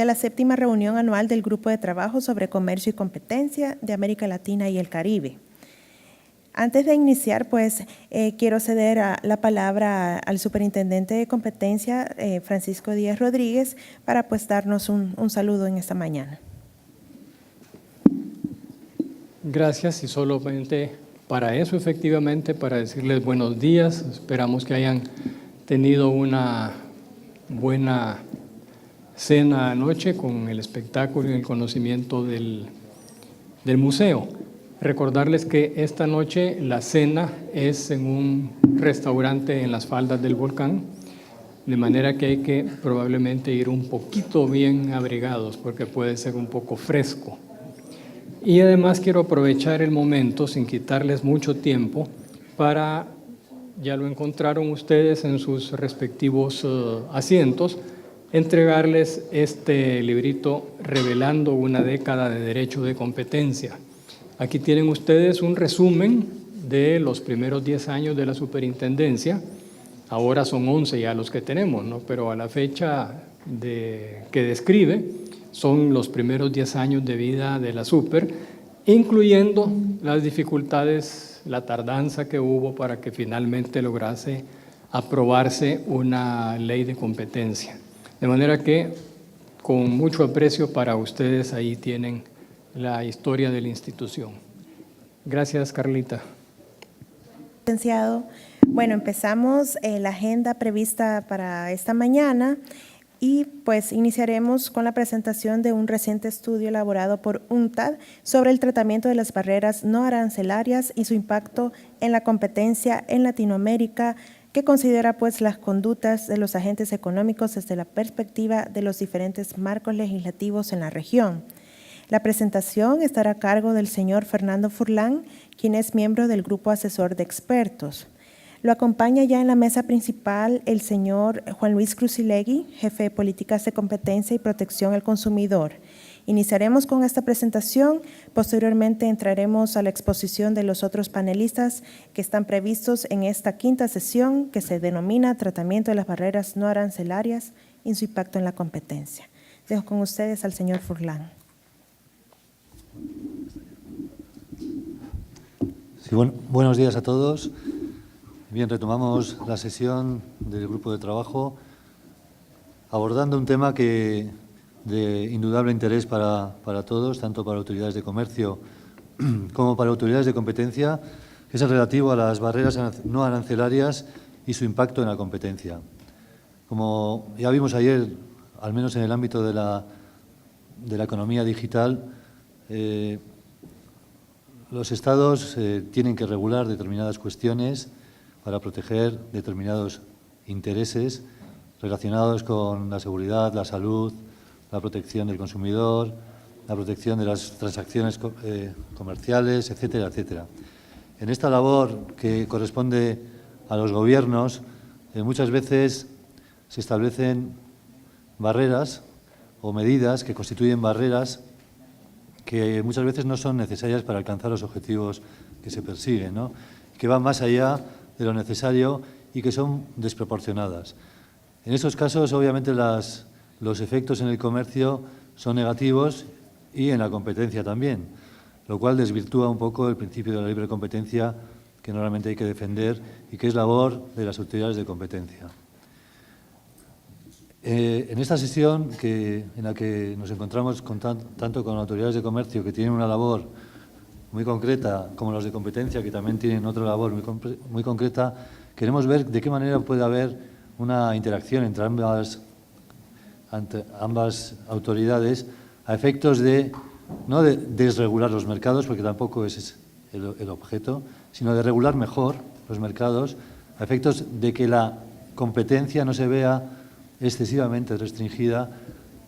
de la 7ª reunión anual del Grupo de Trabajo sobre Comercio y Competencia de América Latina y el Caribe. Antes de iniciar, pues, quiero ceder la palabra al Superintendente de Competencia, Francisco Díaz Rodríguez, para pues darnos un saludo en esta mañana. Gracias, y solamente para eso, efectivamente, para decirles buenos días. Esperamos que hayan tenido una buena cena anoche con el espectáculo y el conocimiento del museo. Recordarles que esta noche la cena es en un restaurante en las faldas del volcán, de manera que hay que probablemente ir un poquito bien abrigados porque puede ser un poco fresco. Y además quiero aprovechar el momento, sin quitarles mucho tiempo, para, ya lo encontraron ustedes en sus respectivos asientos, entregarles este librito Revelando una década de Derecho de Competencia. Aquí tienen ustedes un resumen de los primeros 10 años de la superintendencia. Ahora son 11 ya los que tenemos, ¿no? Pero a la fecha que describe son los primeros 10 años de vida de la super, incluyendo las dificultades, la tardanza que hubo para que finalmente lograse aprobarse una ley de competencia. De manera que, con mucho aprecio para ustedes, ahí tienen la historia de la institución. Gracias, Carlita. Licenciado, bueno, empezamos la agenda prevista para esta mañana y pues iniciaremos con la presentación de un reciente estudio elaborado por UNCTAD sobre el tratamiento de las barreras no arancelarias y su impacto en la competencia en Latinoamérica, que considera pues las conductas de los agentes económicos desde la perspectiva de los diferentes marcos legislativos en la región. La presentación estará a cargo del señor Fernando Furlan, quien es miembro del Grupo Asesor de Expertos. Lo acompaña ya en la mesa principal el señor Juan Luis Crucilegui, jefe de Políticas de Competencia y Protección al Consumidor. Iniciaremos con esta presentación, posteriormente entraremos a la exposición de los otros panelistas que están previstos en esta quinta sesión que se denomina Tratamiento de las barreras no arancelarias y su impacto en la competencia. Dejo con ustedes al señor Furlan. Sí, buenos días a todos. Bien, retomamos la sesión del grupo de trabajo abordando un tema de indudable interés para todos, tanto para autoridades de comercio como para autoridades de competencia, que es el relativo a las barreras no arancelarias y su impacto en la competencia. Como ya vimos ayer, al menos en el ámbito de la economía digital, los Estados tienen que regular determinadas cuestiones para proteger determinados intereses relacionados con la seguridad, la salud, la protección del consumidor, la protección de las transacciones comerciales, etcétera, etcétera. En esta labor que corresponde a los gobiernos, muchas veces se establecen barreras o medidas que constituyen barreras que muchas veces no son necesarias para alcanzar los objetivos que se persiguen, ¿no? Que van más allá de lo necesario y que son desproporcionadas. En estos casos, obviamente, los efectos en el comercio son negativos y en la competencia también, lo cual desvirtúa un poco el principio de la libre competencia que normalmente hay que defender y que es labor de las autoridades de competencia. En esta sesión, en la que nos encontramos tanto con autoridades de comercio que tienen una labor muy concreta, como los de competencia, que también tienen otra labor muy concreta, queremos ver de qué manera puede haber una interacción entre ambas autoridades a efectos no de desregular los mercados, porque tampoco ese es el objeto, sino de regular mejor los mercados a efectos de que la competencia no se vea excesivamente restringida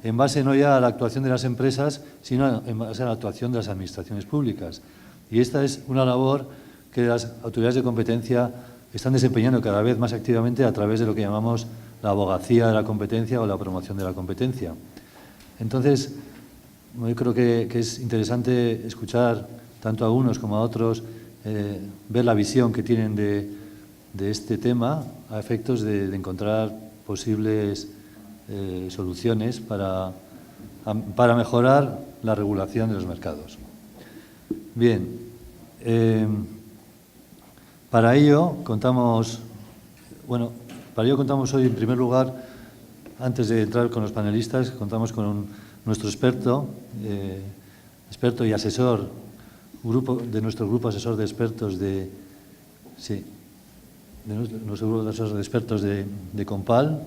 en base no ya a la actuación de las empresas, sino en base a la actuación de las administraciones públicas. Y esta es una labor que las autoridades de competencia están desempeñando cada vez más activamente a través de lo que llamamos la abogacía de la competencia o la promoción de la competencia. Entonces, yo creo que es interesante escuchar tanto a unos como a otros, ver la visión que tienen de este tema a efectos de encontrar posibles soluciones para para mejorar la regulación de los mercados. Bien, para ello contamos hoy, en primer lugar, antes de entrar con los panelistas, contamos con nuestro experto y asesor, de nuestro grupo asesor de expertos de COMPAL.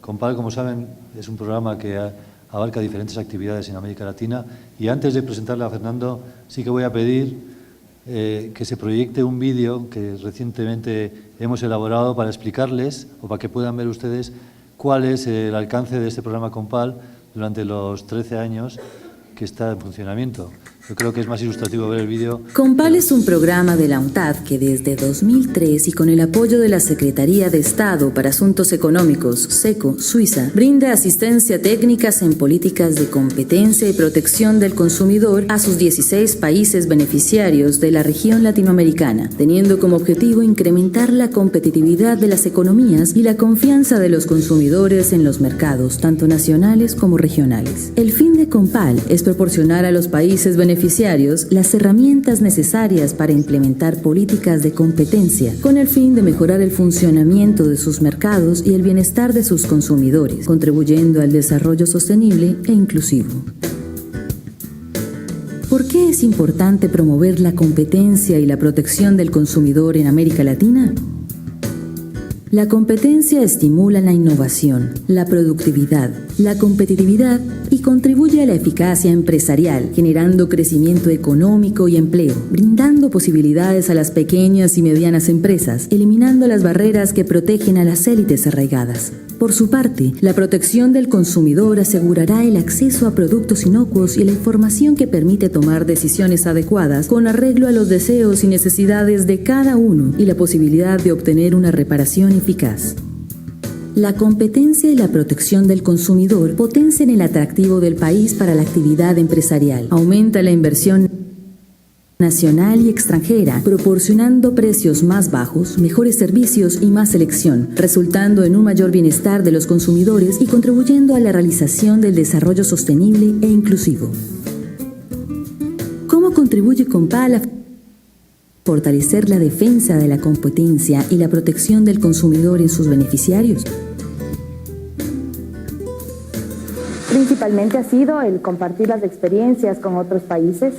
COMPAL, como saben, es un programa que abarca diferentes actividades en América Latina. Y antes de presentarle a Fernando, sí que voy a pedir que se proyecte un vídeo que recientemente hemos elaborado para explicarles, o para que puedan ver ustedes, cuál es el alcance de este programa COMPAL durante los 13 años que está en funcionamiento. Yo creo que es más ilustrativo ver el vídeo. COMPAL es un programa de la UNTAD que desde 2003 y con el apoyo de la Secretaría de Estado para Asuntos Económicos, SECO, Suiza, brinda asistencia técnicas en políticas de competencia y protección del consumidor a sus 16 países beneficiarios de la región latinoamericana, teniendo como objetivo incrementar la competitividad de las economías y la confianza de los consumidores en los mercados, tanto nacionales como regionales. El fin de COMPAL es proporcionar a los países beneficiarios las herramientas necesarias para implementar políticas de competencia con el fin de mejorar el funcionamiento de sus mercados y el bienestar de sus consumidores, contribuyendo al desarrollo sostenible e inclusivo. ¿Por qué es importante promover la competencia y la protección del consumidor en América Latina? La competencia estimula la innovación, la productividad, la competitividad y contribuye a la eficacia empresarial, generando crecimiento económico y empleo, brindando posibilidades a las pequeñas y medianas empresas, eliminando las barreras que protegen a las élites arraigadas. Por su parte, la protección del consumidor asegurará el acceso a productos inocuos y la información que permite tomar decisiones adecuadas con arreglo a los deseos y necesidades de cada uno y la posibilidad de obtener una reparación eficaz. La competencia y la protección del consumidor potencian el atractivo del país para la actividad empresarial, aumenta la inversión nacional y extranjera, proporcionando precios más bajos, mejores servicios y más selección, resultando en un mayor bienestar de los consumidores y contribuyendo a la realización del desarrollo sostenible e inclusivo. ¿Cómo contribuye COMPAL a fortalecer la defensa de la competencia y la protección del consumidor en sus beneficiarios? Principalmente ha sido el compartir las experiencias con otros países,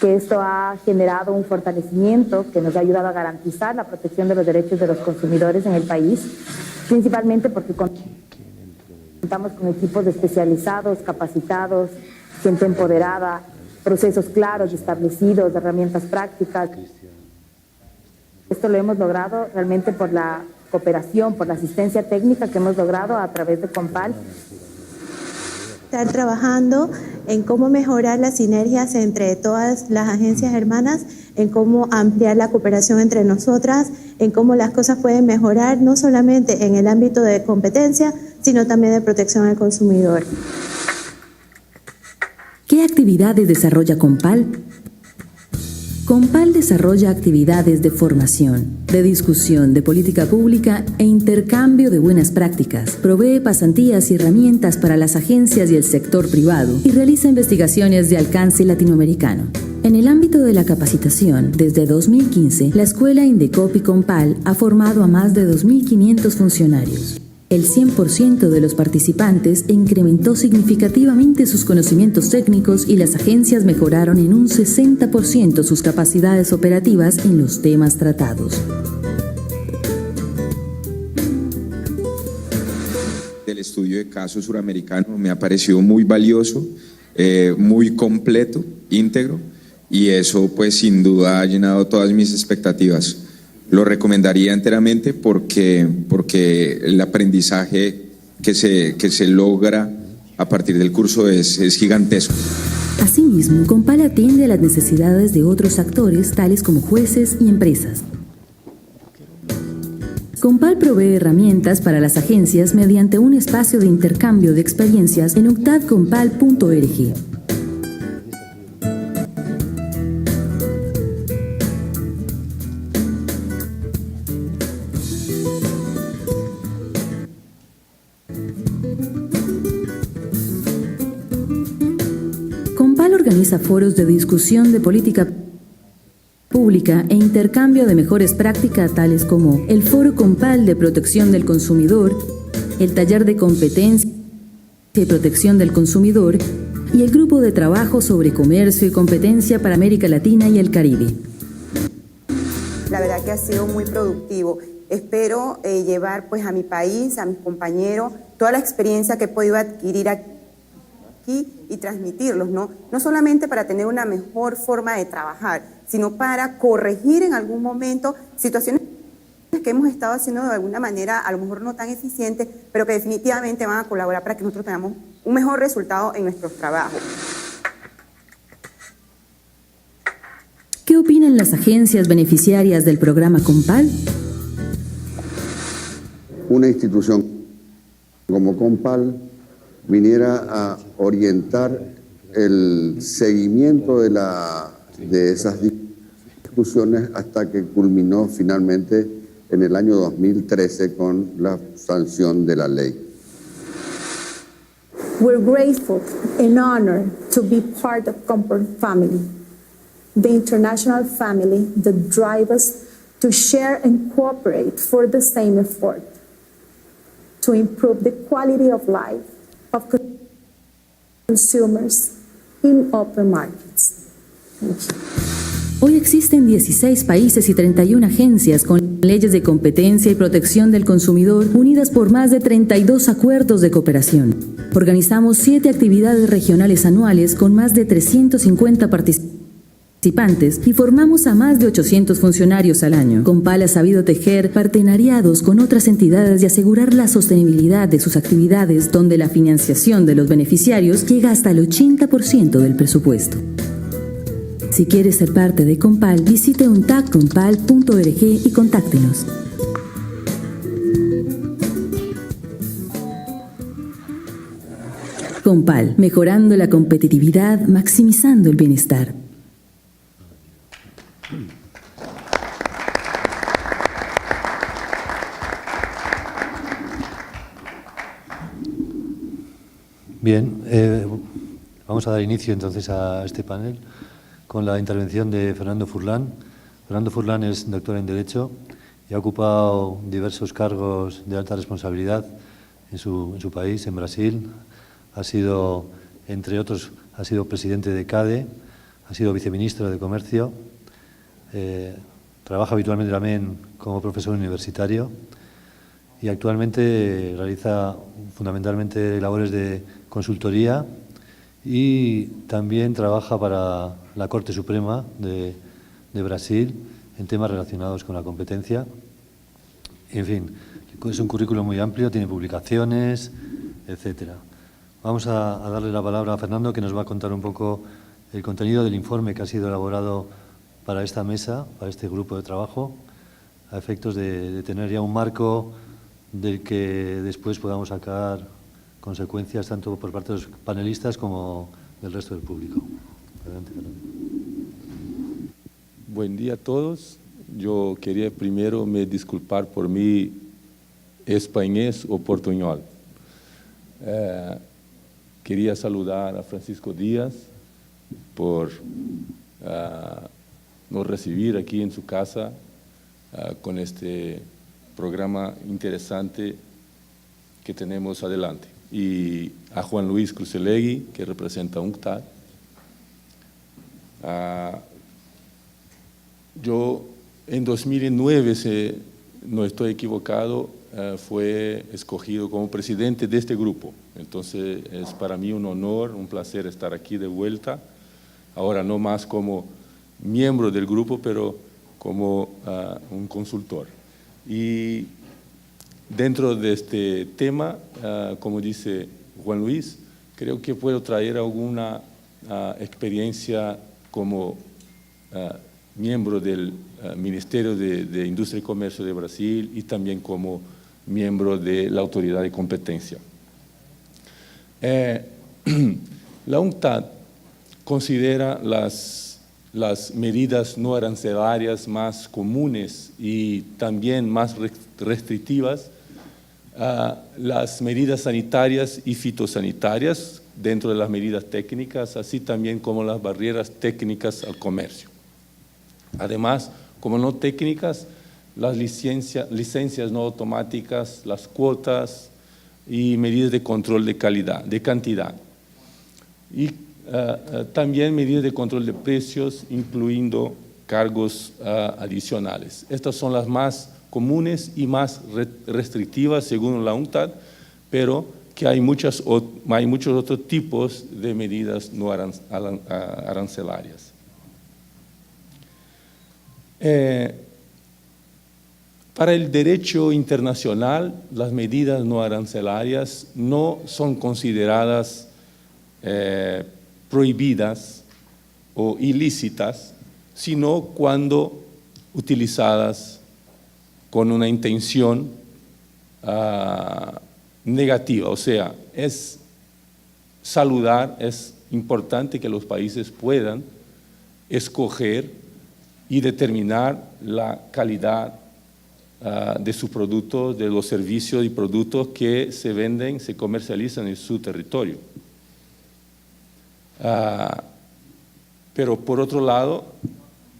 que esto ha generado un fortalecimiento que nos ha ayudado a garantizar la protección de los derechos de los consumidores en el país, principalmente porque contamos con equipos especializados, capacitados, gente empoderada, procesos claros, establecidos, herramientas prácticas. Esto lo hemos logrado realmente por la cooperación, por la asistencia técnica que hemos logrado a través de COMPAL. Estar trabajando en cómo mejorar las sinergias entre todas las agencias hermanas, en cómo ampliar la cooperación entre nosotras, en cómo las cosas pueden mejorar no solamente en el ámbito de competencia, sino también de protección al consumidor. ¿Qué actividades desarrolla COMPAL? COMPAL desarrolla actividades de formación, de discusión de política pública e intercambio de buenas prácticas, provee pasantías y herramientas para las agencias y el sector privado y realiza investigaciones de alcance latinoamericano. En el ámbito de la capacitación, desde 2015, la Escuela Indecopi COMPAL ha formado a más de 2.500 funcionarios. El 100% de los participantes incrementó significativamente sus conocimientos técnicos y las agencias mejoraron en un 60% sus capacidades operativas en los temas tratados. El estudio de caso suramericano me ha parecido muy valioso, muy completo, íntegro, y eso pues sin duda ha llenado todas mis expectativas. Lo recomendaría enteramente porque el aprendizaje que se logra a partir del curso es gigantesco. Asimismo, COMPAL atiende a las necesidades de otros actores, tales como jueces y empresas. COMPAL provee herramientas para las agencias mediante un espacio de intercambio de experiencias en unctadcompal.org. organiza foros de discusión de política pública e intercambio de mejores prácticas tales como el Foro Compal de Protección del Consumidor, el Taller de Competencia y Protección del Consumidor y el Grupo de Trabajo sobre Comercio y Competencia para América Latina y el Caribe. La verdad que ha sido muy productivo. Espero llevar pues a mi país, a mis compañeros, toda la experiencia que he podido adquirir aquí y transmitirlos, ¿no? No solamente para tener una mejor forma de trabajar, sino para corregir en algún momento situaciones que hemos estado haciendo de alguna manera a lo mejor no tan eficiente, pero que definitivamente van a colaborar para que nosotros tengamos un mejor resultado en nuestros trabajos. ¿Qué opinan las agencias beneficiarias del programa Compal? Una institución como Compal viniera a orientar el seguimiento de esas discusiones hasta que culminó finalmente en el año 2013 con la sanción de la ley. We're grateful and honored to be part of Compal family, the international family that drives us to share and cooperate for the same effort, to improve the quality of life of consumers in open markets. Thank you. Hoy existen 16 países y 31 agencias con leyes de competencia y protección del consumidor unidas por más de 32 acuerdos de cooperación. Organizamos 7 actividades regionales anuales con más de 350 participantes y formamos a más de 800 funcionarios al año. Compal ha sabido tejer partenariados con otras entidades y asegurar la sostenibilidad de sus actividades, donde la financiación de los beneficiarios llega hasta el 80% del presupuesto. Si quieres ser parte de Compal, visite untaccompal.org y contáctenos. Compal, mejorando la competitividad, maximizando el bienestar. Bien, vamos a dar inicio entonces a este panel con la intervención de Fernando Furlán. Fernando Furlán es doctor en Derecho y ha ocupado diversos cargos de alta responsabilidad en su país, en Brasil. Ha sido, entre otros, ha sido presidente de CADE, ha sido viceministro de Comercio, trabaja habitualmente también como profesor universitario y actualmente realiza fundamentalmente labores de consultoría y también trabaja para la Corte Suprema de Brasil en temas relacionados con la competencia. En fin, es un currículum muy amplio, tiene publicaciones, etcétera. Vamos a darle la palabra a Fernando, que nos va a contar un poco el contenido del informe que ha sido elaborado para esta mesa, para este grupo de trabajo, a efectos de tener ya un marco del que después podamos sacar consecuencias tanto por parte de los panelistas como del resto del público. Adelante, Fernando. Buen día a todos. Yo quería primero me disculpar por mi español o portuñol. Quería saludar a Francisco Díaz por nos recibir aquí en su casa con este programa interesante que tenemos adelante. Y a Juan Luis Crucelegui, que representa UNCTAD. Yo en 2009, si no estoy equivocado, fue escogido como presidente de este grupo. Entonces es para mí un honor, un placer estar aquí de vuelta, ahora no más como miembro del grupo, pero como un consultor. Y dentro de este tema, como dice Juan Luis, creo que puedo traer alguna experiencia como miembro del Ministerio de Industria y Comercio de Brasil y también como miembro de la Autoridad de Competencia. La UNCTAD considera las medidas no arancelarias más comunes y también más restrictivas las medidas sanitarias y fitosanitarias dentro de las medidas técnicas, así también como las barreras técnicas al comercio. Además, como no técnicas, las licencias no automáticas, las cuotas y medidas de control de calidad, de cantidad. Y también medidas de control de precios, incluyendo cargos adicionales. Estas son las más comunes y más restrictivas según la UNCTAD, pero que hay muchos otros tipos de medidas no arancelarias. Para el derecho internacional, las medidas no arancelarias no son consideradas prohibidas o ilícitas, sino cuando utilizadas con una intención negativa. O sea, es saludar, es importante que los países puedan escoger y determinar la calidad de sus productos, de los servicios y productos que se venden, se comercializan en su territorio. Pero por otro lado,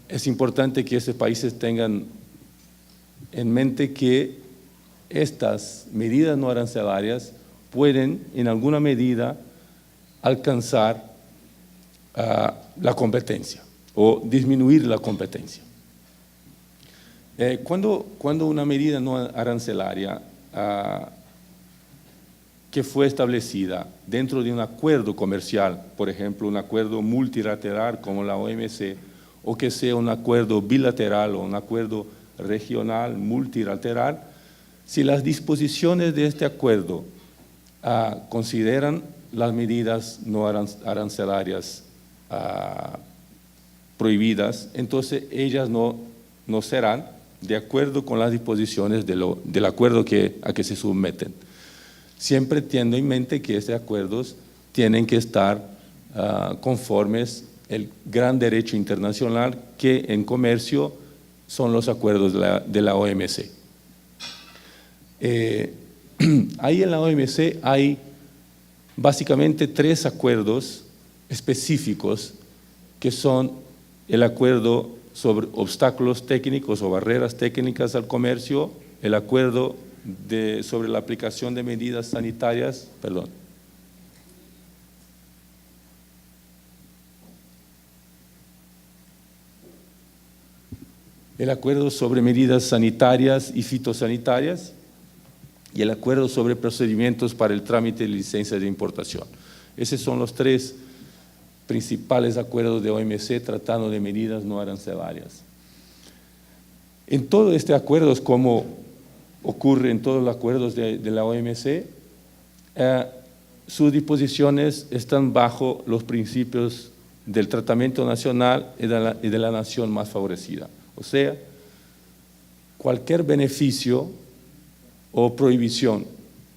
es importante que estos países tengan en mente que estas medidas no arancelarias pueden en alguna medida alcanzar la competencia o disminuir la competencia. Cuando una medida no arancelaria que fue establecida dentro de un acuerdo comercial, por ejemplo, un acuerdo multilateral como la OMC, o que sea un acuerdo bilateral o un acuerdo regional multilateral, si las disposiciones de este acuerdo consideran las medidas no arancelarias prohibidas, entonces ellas no serán de acuerdo con las disposiciones del acuerdo a que se someten. Siempre teniendo en mente que estos acuerdos tienen que estar conformes el gran derecho internacional, que en comercio son los acuerdos de la OMC. Ahí en la OMC hay básicamente 3 acuerdos específicos, que son el acuerdo sobre obstáculos técnicos o barreras técnicas al comercio, el acuerdo sobre la aplicación de medidas sanitarias, el acuerdo sobre medidas sanitarias y fitosanitarias y el acuerdo sobre procedimientos para el trámite de licencias de importación. Esos son los 3 principales acuerdos de OMC tratando de medidas no arancelarias. En todo este acuerdo, como ocurre en todos los acuerdos de la OMC, sus disposiciones están bajo los principios del tratamiento nacional y de la nación más favorecida. O sea, cualquier beneficio o prohibición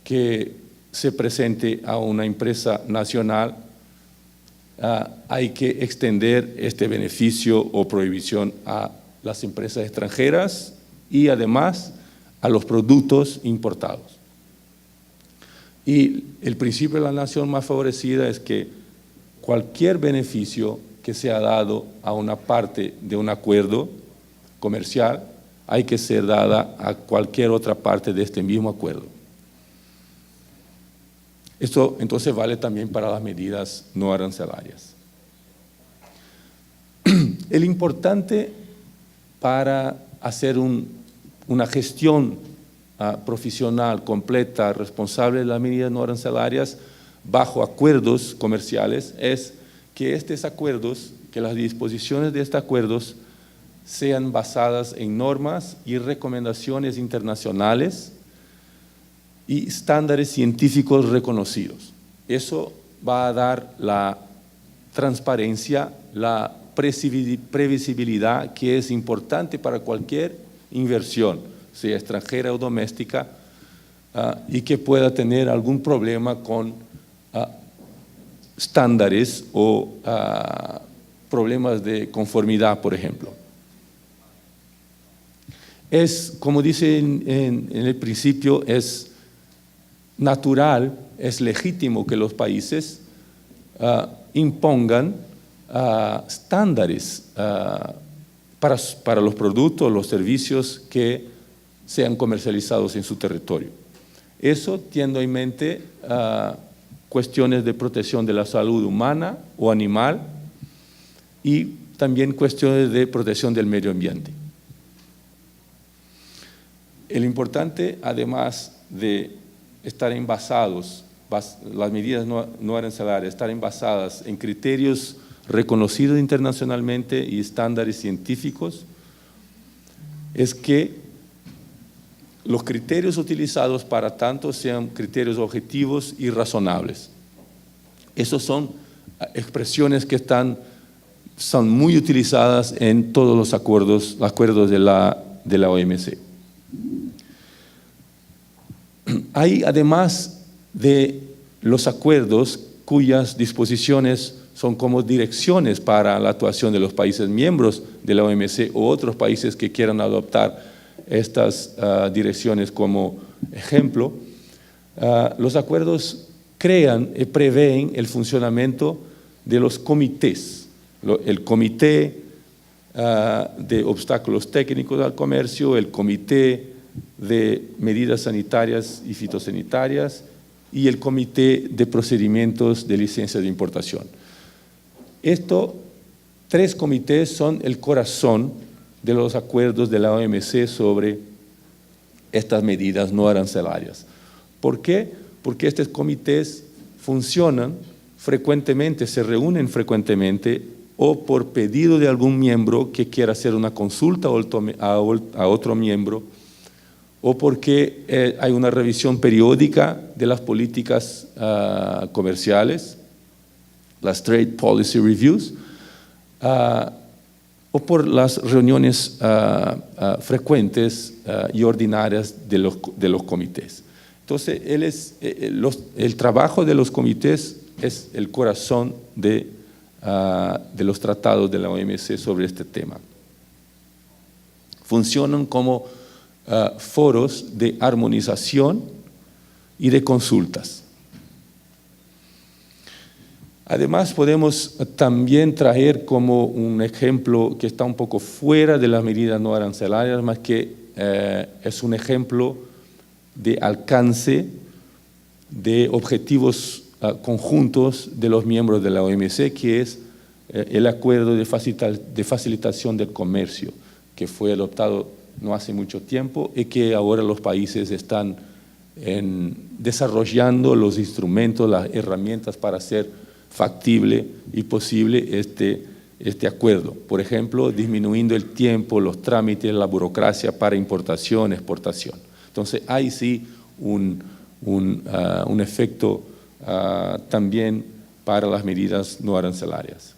que se presente a una empresa nacional, hay que extender este beneficio o prohibición a las empresas extranjeras y además a los productos importados. Y el principio de la nación más favorecida es que cualquier beneficio que sea dado a una parte de un acuerdo comercial hay que ser dada a cualquier otra parte de este mismo acuerdo. Esto entonces vale también para las medidas no arancelarias. El importante para hacer una gestión profesional, completa, responsable de las medidas no arancelarias bajo acuerdos comerciales es que estos acuerdos, que las disposiciones de estos acuerdos sean basadas en normas y recomendaciones internacionales y estándares científicos reconocidos. Eso va a dar la transparencia, la previsibilidad que es importante para cualquier inversión, sea extranjera o doméstica, y que pueda tener algún problema con estándares o problemas de conformidad, por ejemplo. Es, como dice en el principio, es natural, es legítimo que los países impongan estándares para los productos, los servicios que sean comercializados en su territorio. Eso teniendo en mente cuestiones de protección de la salud humana o animal y también cuestiones de protección del medio ambiente. El importante, además de estar envasados, las medidas no arancelarias, estar envasadas en criterios reconocidos internacionalmente y estándares científicos, es que los criterios utilizados para tanto sean criterios objetivos y razonables. Esas son expresiones que son muy utilizadas en todos los acuerdos de la OMC. Hay, además de los acuerdos cuyas disposiciones son como direcciones para la actuación de los países miembros de la OMC o otros países que quieran adoptar estas direcciones como ejemplo, los acuerdos crean y prevén el funcionamiento de los comités. El comité de obstáculos técnicos al comercio, el comité de medidas sanitarias y fitosanitarias y el comité de procedimientos de licencia de importación. Estos 3 comités son el corazón de los acuerdos de la OMC sobre estas medidas no arancelarias. ¿Por qué? Porque estos comités funcionan frecuentemente, se reúnen frecuentemente o por pedido de algún miembro que quiera hacer una consulta a otro miembro o porque hay una revisión periódica de las políticas comerciales, las Trade Policy Reviews, o por las reuniones frecuentes y ordinarias de los comités. Entonces, el trabajo de los comités es el corazón de los tratados de la OMC sobre este tema. Funcionan como foros de armonización y de consultas. Además, podemos también traer como un ejemplo que está un poco fuera de las medidas no arancelarias, más que es un ejemplo de alcance de objetivos conjuntos de los miembros de la OMC, que es el acuerdo de facilitación del comercio, que fue adoptado no hace mucho tiempo y que ahora los países están desarrollando los instrumentos, las herramientas para hacer factible y posible este acuerdo. Por ejemplo, disminuyendo el tiempo, los trámites, la burocracia para importación, exportación. Entonces, hay sí un efecto también para las medidas no arancelarias.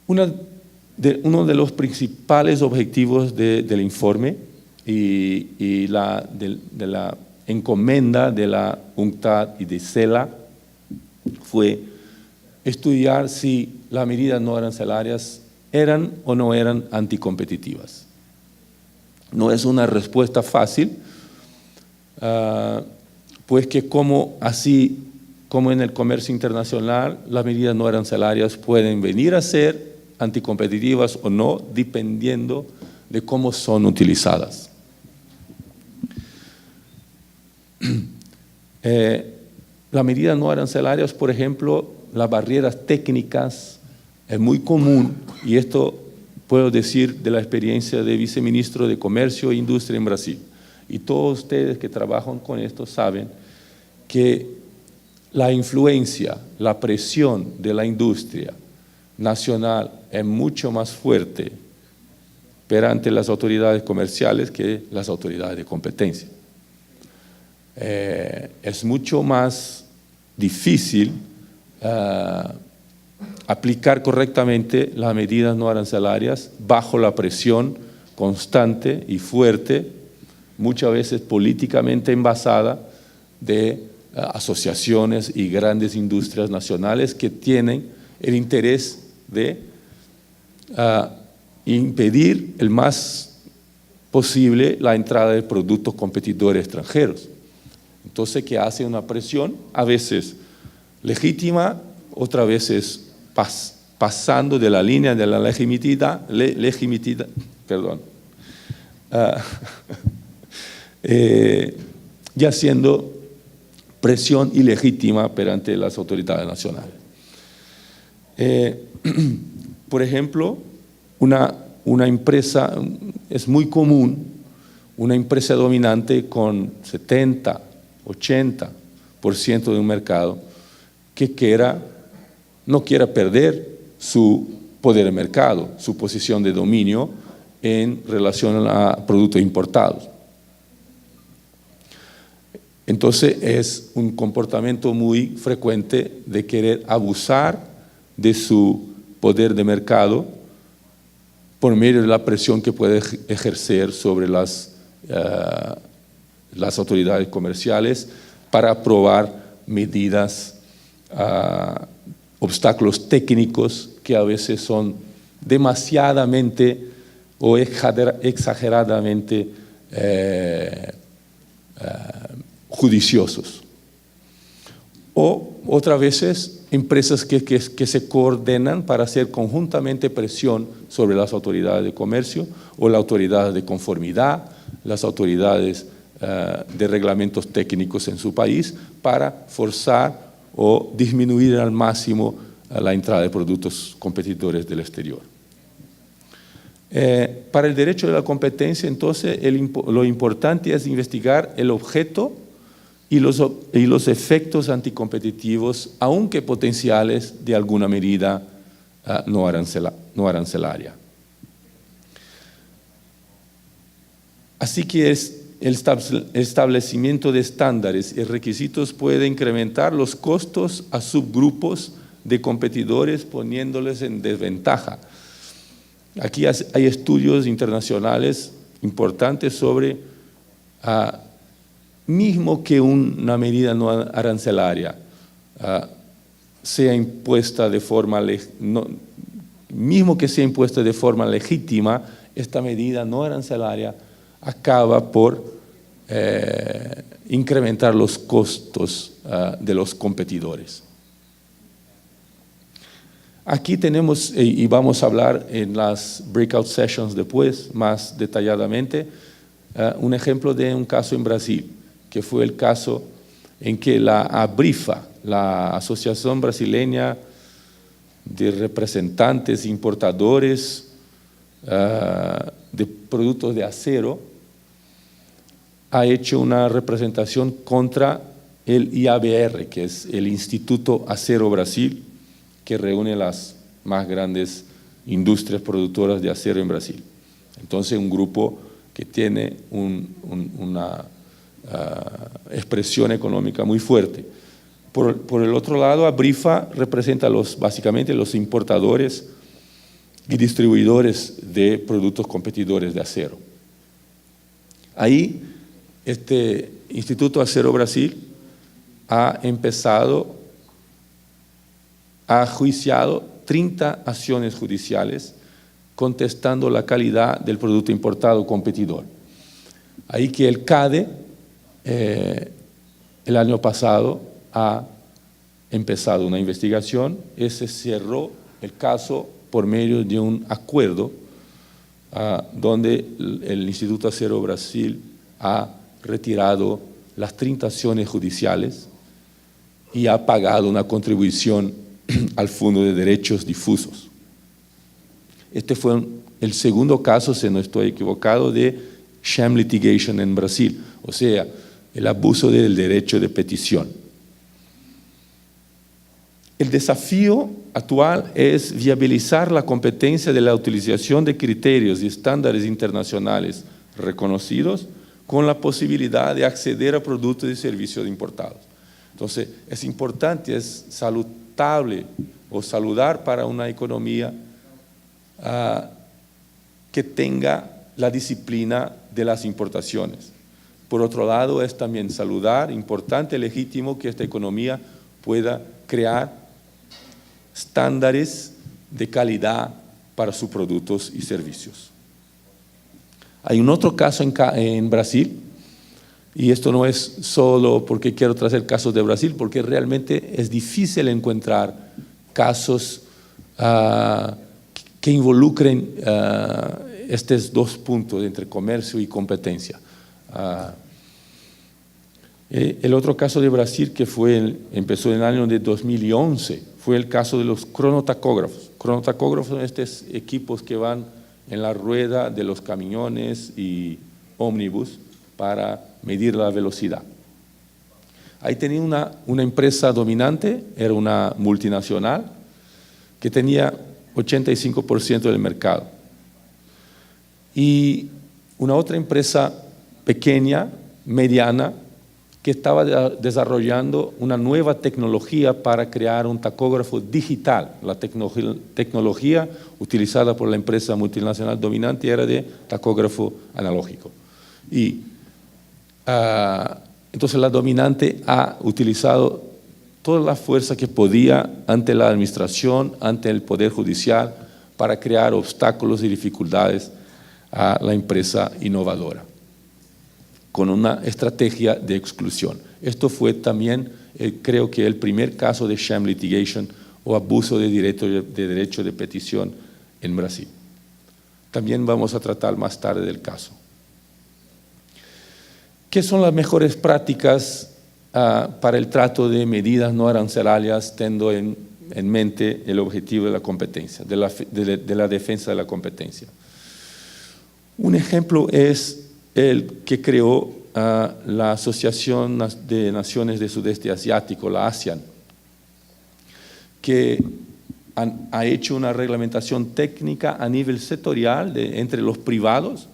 Uno de los principales objetivos del informe y de la encomienda de la UNCTAD y de CELA fue estudiar si las medidas no arancelarias eran o no eran anticompetitivas. No es una respuesta fácil, pues que como en el comercio internacional, las medidas no arancelarias pueden venir a ser anticompetitivas o no, dependiendo de cómo son utilizadas. Las medidas no arancelarias, por ejemplo, las barreras técnicas, es muy común, y esto puedo decir de la experiencia de viceministro de Comercio e Industria en Brasil. Y todos ustedes que trabajan con esto saben que la influencia, la presión de la industria nacional es mucho más fuerte perante las autoridades comerciales que las autoridades de competencia. Es mucho más difícil aplicar correctamente las medidas no arancelarias bajo la presión constante y fuerte, muchas veces políticamente envasada, de asociaciones y grandes industrias nacionales que tienen el interés de impedir el más posible la entrada de productos competidores extranjeros. Entonces, que hace una presión, a veces Legítima, otra vez es pasando de la línea de la legitimidad, y haciendo presión ilegítima perante las autoridades nacionales. Por ejemplo, una empresa, es muy común, una empresa dominante con 70, 80% de un mercado que no quiera perder su poder de mercado, su posición de dominio en relación a productos importados. Entonces es un comportamiento muy frecuente de querer abusar de su poder de mercado por medio de la presión que puede ejercer sobre las autoridades comerciales para aprobar medidas, obstáculos técnicos que a veces son demasiadamente o exageradamente judiciosos. O otras veces empresas que se coordinan para hacer conjuntamente presión sobre las autoridades de comercio o las autoridades de conformidad, las autoridades de reglamentos técnicos en su país para forzar o disminuir al máximo la entrada de productos competidores del exterior. Para el derecho de la competencia, entonces, lo importante es investigar el objeto y los efectos anticompetitivos, aunque potenciales, de alguna medida no arancelaria. Así que el establecimiento de estándares y requisitos puede incrementar los costos a subgrupos de competidores, poniéndoles en desventaja. Aquí hay estudios internacionales importantes sobre mismo que una medida no arancelaria sea impuesta de forma legítima, esta medida no arancelaria acaba por incrementar los costos de los competidores. Aquí tenemos, y vamos a hablar en las breakout sessions después más detalladamente, un ejemplo de un caso en Brasil, que fue el caso en que la ABRIFA, la Asociación Brasileña de Representantes Importadores de Productos de Acero, ha hecho una representación contra el IABR, que es el Instituto Acero Brasil, que reúne las más grandes industrias productoras de acero en Brasil. Entonces, un grupo que tiene una expresión económica muy fuerte. Por el otro lado, ABRIFA representa básicamente los importadores y distribuidores de productos competidores de acero. Ahí, este Instituto Acero Brasil ha juiciado 30 acciones judiciales contestando la calidad del producto importado competidor. Ahí que el CADE el año pasado ha empezado una investigación, se cerró el caso por medio de un acuerdo donde el Instituto Acero Brasil ha retirado las 30 acciones judiciales y ha pagado una contribución al Fondo de Derechos Difusos. Este fue el segundo caso, si no estoy equivocado, de sham litigation en Brasil, o sea, el abuso del derecho de petición. El desafío actual es viabilizar la competencia de la utilización de criterios y estándares internacionales reconocidos con la posibilidad de acceder a productos y servicios importados. Entonces, es importante, es saludable o saludar para una economía que tenga la disciplina de las importaciones. Por otro lado, es también saludar, importante, legítimo que esta economía pueda crear estándares de calidad para sus productos y servicios. Hay un otro caso en Brasil Y esto no es solo porque quiero traer casos de Brasil, porque realmente es difícil encontrar casos que involucren estos dos puntos entre comercio y competencia. El otro caso de Brasil que empezó en el año de 2011 fue el caso de los cronotacógrafos. Cronotacógrafos son estos equipos que van en la rueda de los camiones y ómnibus para medir la velocidad. Ahí tenía una empresa dominante, era una multinacional, que tenía 85% del mercado. Y una otra empresa pequeña, mediana, que estaba desarrollando una nueva tecnología para crear un tacógrafo digital. La tecnología utilizada por la empresa multinacional dominante era de tacógrafo analógico. Y entonces la dominante ha utilizado toda la fuerza que podía ante la administración, ante el Poder Judicial, para crear obstáculos y dificultades a la empresa innovadora, con una estrategia de exclusión. Esto fue también, creo que el primer caso de sham litigation o abuso de derecho de petición en Brasil. También vamos a tratar más tarde del caso. ¿Qué son las mejores prácticas para el trato de medidas no arancelarias, teniendo en mente el objetivo de la competencia, de la defensa de la competencia? Un ejemplo es el que creó la Asociación de Naciones del Sudeste Asiático, la ASEAN, que ha hecho una reglamentación técnica a nivel sectorial entre los privados,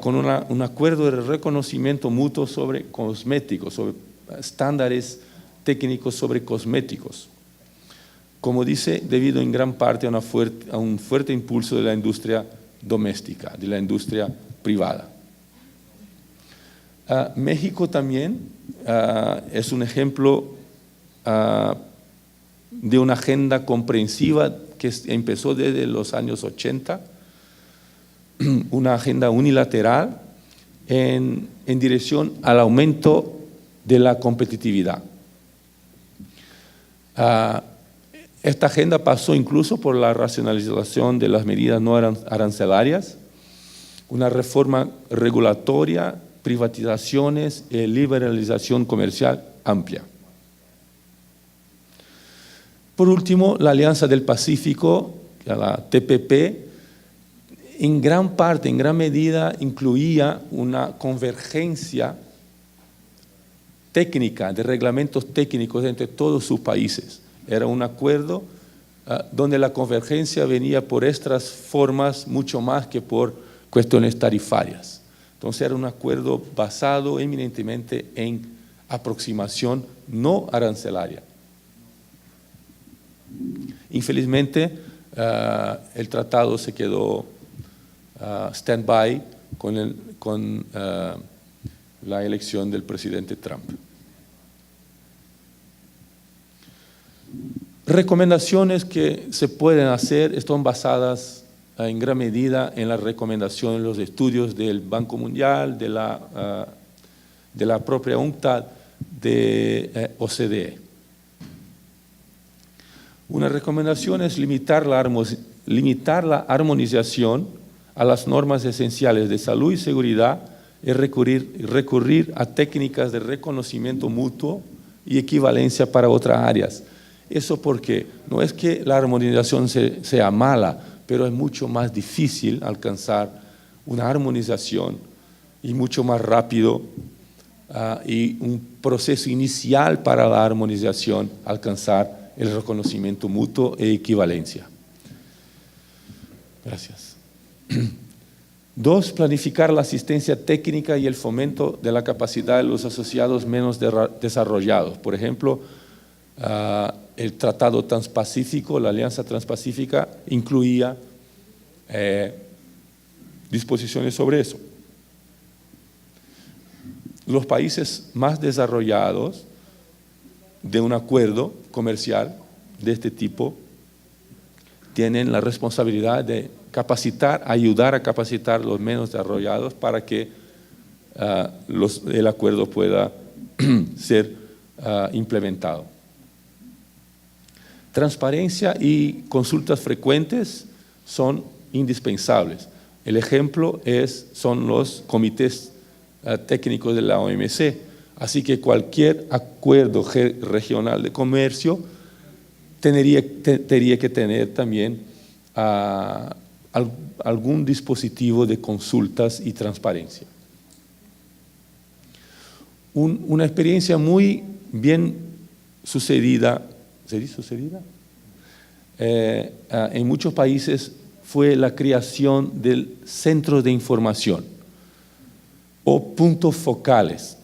con un acuerdo de reconocimiento mutuo sobre cosméticos, sobre estándares técnicos sobre cosméticos. Como dice, debido en gran parte a un fuerte impulso de la industria doméstica, de la industria privada. México también es un ejemplo de una agenda comprensiva que empezó desde los años 80, una agenda unilateral en dirección al aumento de la competitividad. Esta agenda pasó incluso por la racionalización de las medidas no arancelarias, una reforma regulatoria, privatizaciones y liberalización comercial amplia. Por último, la Alianza del Pacífico, la TPP, en gran parte, en gran medida, incluía una convergencia técnica, de reglamentos técnicos entre todos sus países. Era un acuerdo donde la convergencia venía por estas formas mucho más que por cuestiones tarifarias. Entonces era un acuerdo basado eminentemente en aproximación no arancelaria. Infelizmente, el tratado se quedó stand-by con la elección del presidente Trump. Recomendaciones que se pueden hacer están basadas en gran medida en las recomendaciones, los estudios del Banco Mundial, de la propia UNCTAD, de OCDE. Una recomendación es limitar la armonización a las normas esenciales de salud y seguridad y recurrir a técnicas de reconocimiento mutuo y equivalencia para otras áreas. Eso porque no es que la armonización sea mala, pero es mucho más difícil alcanzar una armonización y mucho más rápido y un proceso inicial para la armonización alcanzar el reconocimiento mutuo e equivalencia. Gracias. 2, planificar la asistencia técnica y el fomento de la capacidad de los asociados menos desarrollados. Por ejemplo, el Tratado Transpacífico, la Alianza Transpacífica, incluía disposiciones sobre eso. Los países más desarrollados de un acuerdo comercial de este tipo tienen la responsabilidad de capacitar, ayudar a capacitar a los menos desarrollados para que el acuerdo pueda ser implementado. Transparencia y consultas frecuentes son indispensables. El ejemplo son los comités técnicos de la OMC. Así que cualquier acuerdo regional de comercio tendría que tener también algún dispositivo de consultas y transparencia. Una experiencia muy bien sucedida, ¿se dice sucedida? En muchos países fue la creación del centro de información o puntos focales,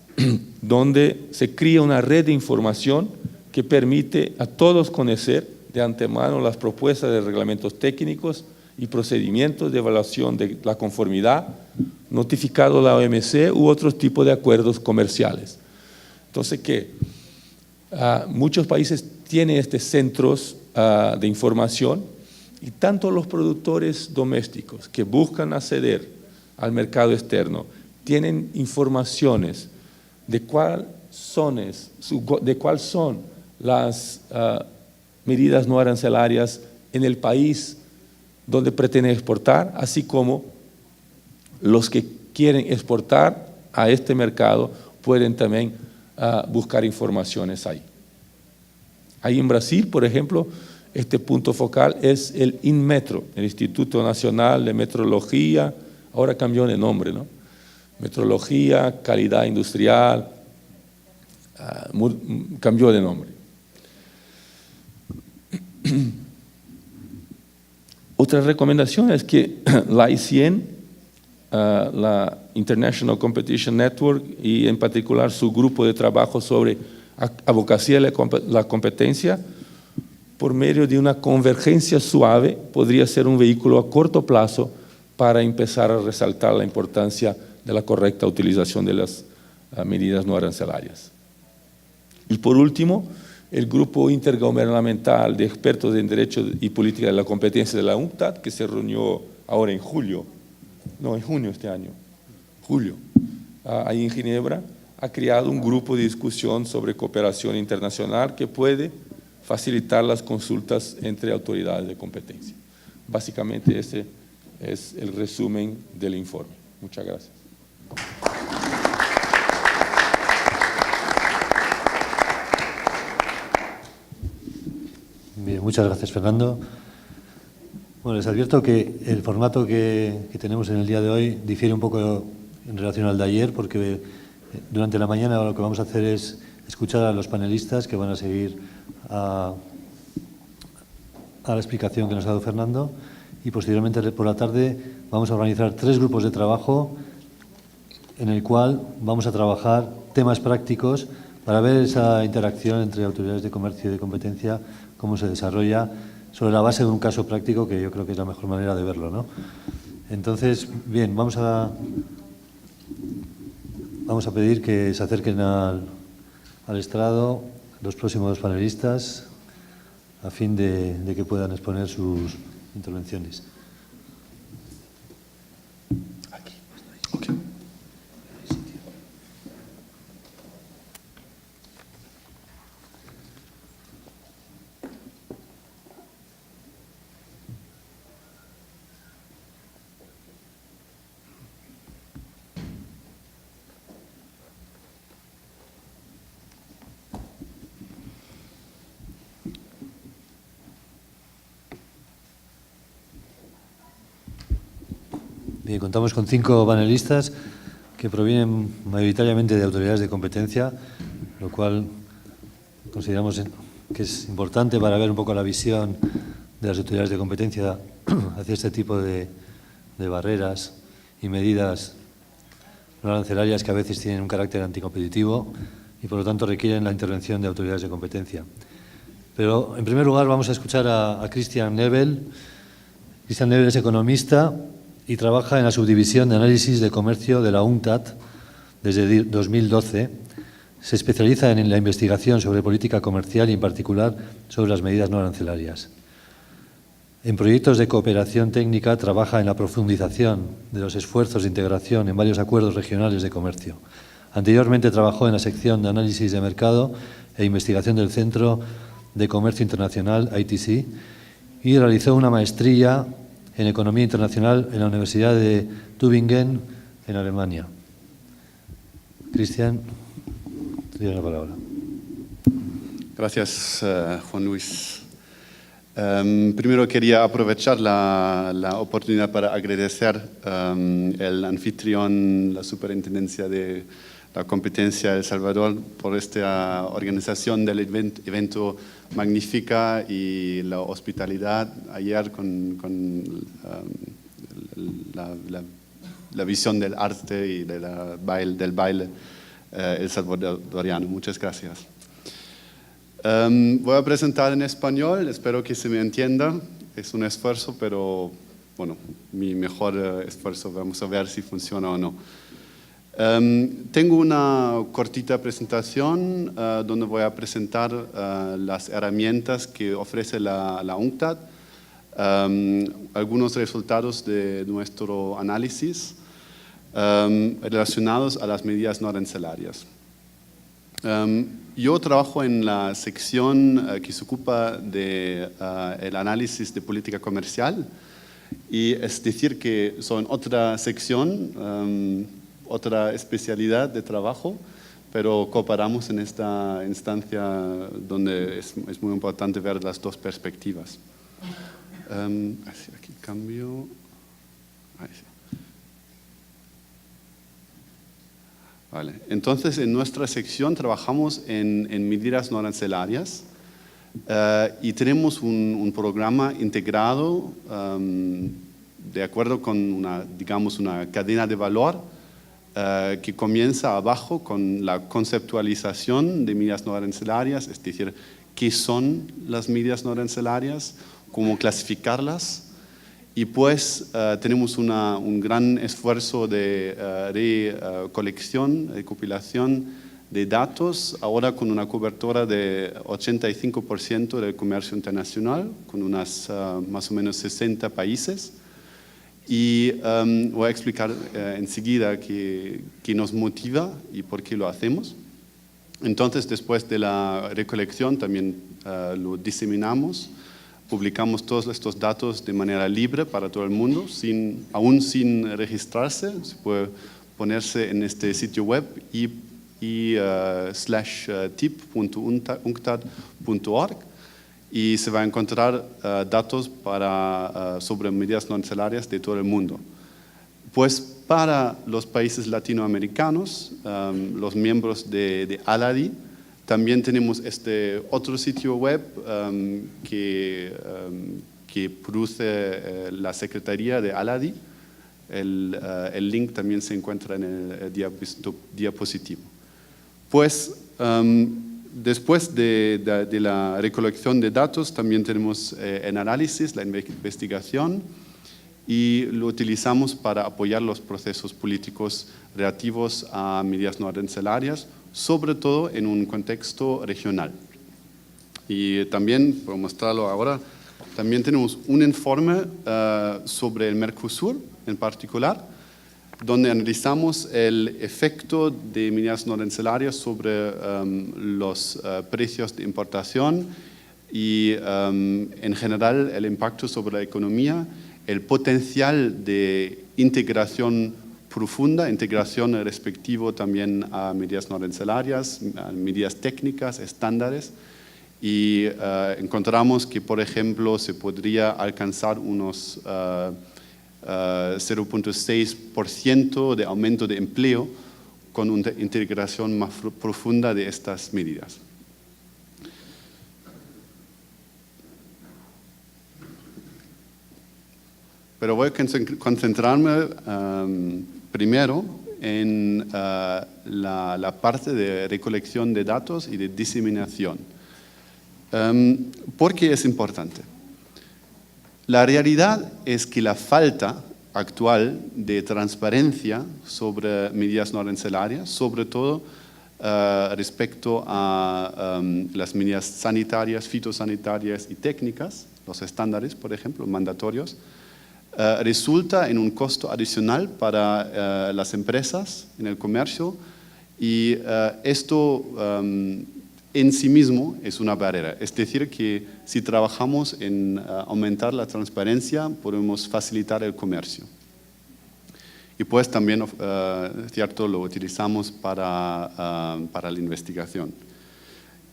donde se crea una red de información que permite a todos conocer de antemano las propuestas de reglamentos técnicos y procedimientos de evaluación de la conformidad, notificado a la OMC u otros tipos de acuerdos comerciales. Entonces, muchos países tienen estos centros de información y tanto los productores domésticos que buscan acceder al mercado externo tienen informaciones de cuáles son las medidas no arancelarias en el país donde pretenden exportar, así como los que quieren exportar a este mercado pueden también buscar informaciones ahí. Ahí en Brasil, por ejemplo, este punto focal es el INMetro, el Instituto Nacional de Metrología, ahora cambió de nombre, ¿no? Metrología, calidad industrial, cambió de nombre. Otra recomendación es que la ICN, la International Competition Network, y en particular su grupo de trabajo sobre abogacía de la competencia, por medio de una convergencia suave, podría ser un vehículo a corto plazo para empezar a resaltar la importancia de la correcta utilización de las medidas no arancelarias. Y por último, el grupo intergubernamental de expertos en Derecho y Política de la Competencia de la UNCTAD, que se reunió ahora en junio este año, ahí en Ginebra, ha creado un grupo de discusión sobre cooperación internacional que puede facilitar las consultas entre autoridades de competencia. Básicamente ese es el resumen del informe. Muchas gracias. Bien, muchas gracias, Fernando. Bueno, les advierto que el formato que tenemos en el día de hoy difiere un poco en relación al de ayer, porque durante la mañana lo que vamos a hacer es escuchar a los panelistas que van a seguir a la explicación que nos ha dado Fernando, y posteriormente por la tarde vamos a organizar 3 grupos de trabajo en el cual vamos a trabajar temas prácticos para ver esa interacción entre autoridades de comercio y de competencia, cómo se desarrolla sobre la base de un caso práctico, que yo creo que es la mejor manera de verlo, ¿no? Entonces, bien, vamos a pedir que se acerquen al estrado los próximos panelistas a fin de que puedan exponer sus intervenciones. Aquí. Okay. Bien, contamos con 5 panelistas que provienen mayoritariamente de autoridades de competencia, lo cual consideramos que es importante para ver un poco la visión de las autoridades de competencia hacia este tipo de barreras y medidas no arancelarias que a veces tienen un carácter anticompetitivo y por lo tanto requieren la intervención de autoridades de competencia. Pero en primer lugar vamos a escuchar a Christian Nebel. Christian Nebel es economista y trabaja en la subdivisión de análisis de comercio de la UNCTAD desde 2012. Se especializa en la investigación sobre política comercial y en particular sobre las medidas no arancelarias. En proyectos de cooperación técnica trabaja en la profundización de los esfuerzos de integración en varios acuerdos regionales de comercio. Anteriormente trabajó en la sección de análisis de mercado e investigación del Centro de Comercio Internacional, ITC, y realizó una maestría en Economía Internacional en la Universidad de Tübingen, en Alemania. Cristian, te doy la palabra. Gracias, Juan Luis. Primero quería aprovechar la oportunidad para agradecer al anfitrión, la Superintendencia de la Competencia de El Salvador, por esta organización del evento magnífica y la hospitalidad ayer con la visión del arte y del baile el salvadoriano. Muchas gracias. Voy a presentar en español, espero que se me entienda. Es un esfuerzo, pero bueno, mi mejor esfuerzo. Vamos a ver si funciona o no. Tengo una cortita presentación donde voy a presentar las herramientas que ofrece la UNCTAD, algunos resultados de nuestro análisis relacionados a las medidas no arancelarias. Yo trabajo en la sección que se ocupa del análisis de política comercial, y es decir que son otra sección, otra especialidad de trabajo, pero cooperamos en esta instancia donde es muy importante ver las dos perspectivas. Aquí cambio. Ahí sí. Vale. Entonces, en nuestra sección trabajamos en medidas no arancelarias y tenemos un programa integrado de acuerdo con una cadena de valor que comienza abajo con la conceptualización de medidas no arancelarias, es decir, qué son las medidas no arancelarias, cómo clasificarlas. Y pues tenemos un gran esfuerzo de recolección, recopilación de datos, ahora con una cobertura de 85% del comercio internacional, con unas más o menos 60 países. Y voy a explicar enseguida qué nos motiva y por qué lo hacemos. Entonces, después de la recolección, también lo diseminamos. Publicamos todos estos datos de manera libre para todo el mundo, aún sin registrarse. Se puede ponerse en este sitio web /tip.unctad.org y se va a encontrar datos sobre medidas no arancelarias de todo el mundo. Pues para los países latinoamericanos, los miembros de ALADI, también tenemos este otro sitio web que produce la Secretaría de ALADI. El link también se encuentra en el diapositivo. Pues después de la recolección de datos, también tenemos el análisis, la investigación, y lo utilizamos para apoyar los procesos políticos relativos a medidas no arancelarias, sobre todo en un contexto regional. Y también, por mostrarlo ahora, también tenemos un informe sobre el Mercosur en particular, donde analizamos el efecto de medidas no arancelarias sobre los precios de importación y en general el impacto sobre la economía, el potencial de integración profunda, integración respectivo también a medidas no arancelarias, a medidas técnicas, estándares, y encontramos que, por ejemplo, se podría alcanzar unos 0.6% de aumento de empleo con una integración más profunda de estas medidas. Pero voy a concentrarme primero en la parte de recolección de datos y de diseminación. ¿Por qué es importante? La realidad es que la falta actual de transparencia sobre medidas no arancelarias, sobre todo respecto a las medidas sanitarias, fitosanitarias y técnicas, los estándares, por ejemplo, mandatorios, resulta en un costo adicional para las empresas en el comercio y esto en sí mismo es una barrera. Es decir, que si trabajamos en aumentar la transparencia, podemos facilitar el comercio. Y pues también, cierto, lo utilizamos para la investigación.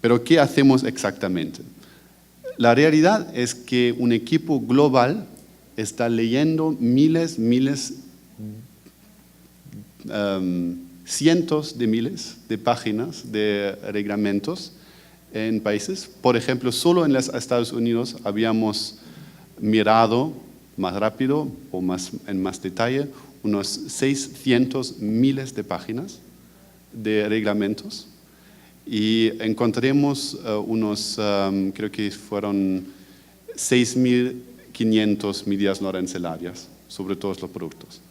Pero ¿qué hacemos exactamente? La realidad es que un equipo global está leyendo miles, cientos de miles de páginas de reglamentos en países. Por ejemplo, solo en los Estados Unidos habíamos mirado más rápido o en más detalle unos 600 miles de páginas de reglamentos y encontremos creo que fueron 6.500 medidas no arancelarias sobre todos los productos.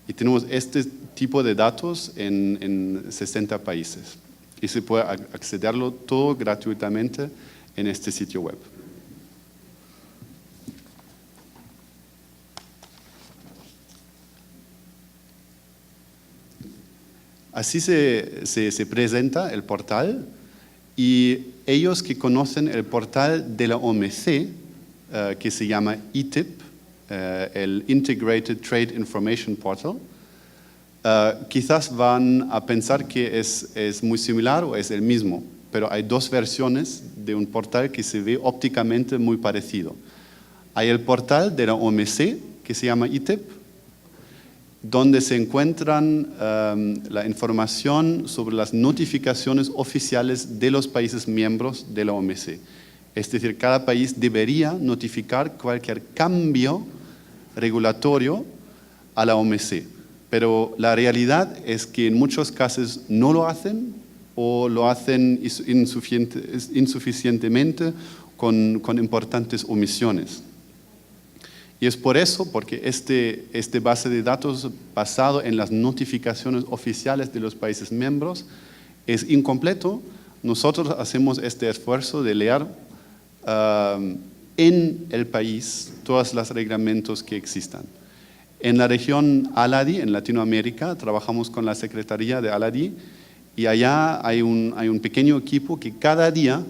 Y tenemos este tipo de datos en 60 países. Y se puede accederlo todo gratuitamente en este sitio web. Así se presenta el portal y ellos que conocen el portal de la OMC, que se llama ITIP, el Integrated Trade Information Portal, quizás van a pensar que es muy similar o es el mismo, pero hay dos versiones de un portal que se ve ópticamente muy parecido. Hay el portal de la OMC, que se llama ITIP, donde se encuentran la información sobre las notificaciones oficiales de los países miembros de la OMC. Es decir, cada país debería notificar cualquier cambio regulatorio a la OMC. Pero la realidad es que en muchos casos no lo hacen o lo hacen insuficientemente con importantes omisiones. Y es por eso, porque este base de datos basado en las notificaciones oficiales de los países miembros es incompleto. Nosotros hacemos este esfuerzo de leer en el país todos los reglamentos que existan. En la región ALADI, en Latinoamérica, trabajamos con la Secretaría de ALADI y allá hay un pequeño equipo que cada día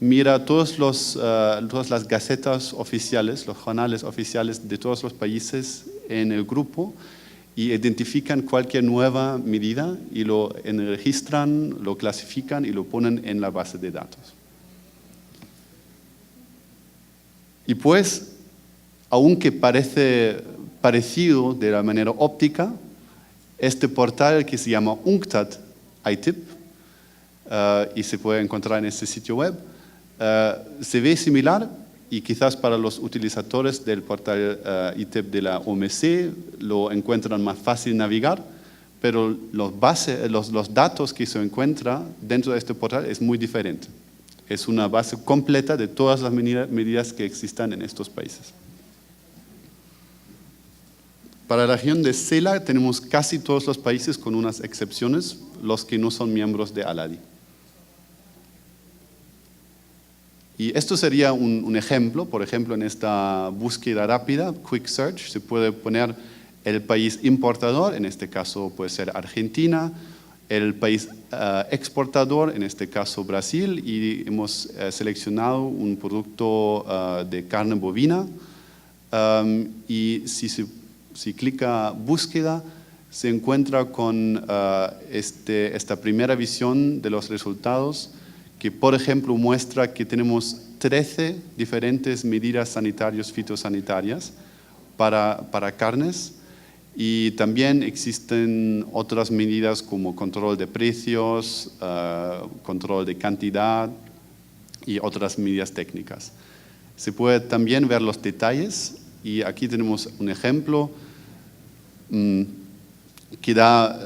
mira todas las gacetas oficiales, los jornales oficiales de todos los países en el grupo y identifican cualquier nueva medida y lo registran, lo clasifican y lo ponen en la base de datos. Y pues, aunque parece parecido de la manera óptica, este portal que se llama UNCTAD ITIP, y se puede encontrar en este sitio web, se ve similar y quizás para los utilizadores del portal ITIP de la OMC lo encuentran más fácil navegar, pero los datos que se encuentran dentro de este portal es muy diferente. Es una base completa de todas las medidas que existan en estos países. Para la región de CELA tenemos casi todos los países con unas excepciones, los que no son miembros de ALADI. Y esto sería un ejemplo, por ejemplo, en esta búsqueda rápida, Quick Search, se puede poner el país importador, en este caso puede ser Argentina, el país exportador, en este caso Brasil, y hemos seleccionado un producto de carne bovina. Y si clica búsqueda, se encuentra con esta primera visión de los resultados, que por ejemplo muestra que tenemos 13 diferentes medidas sanitarias fitosanitarias para carnes. Y también existen otras medidas como control de precios, control de cantidad y otras medidas técnicas. Se puede también ver los detalles y aquí tenemos un ejemplo que da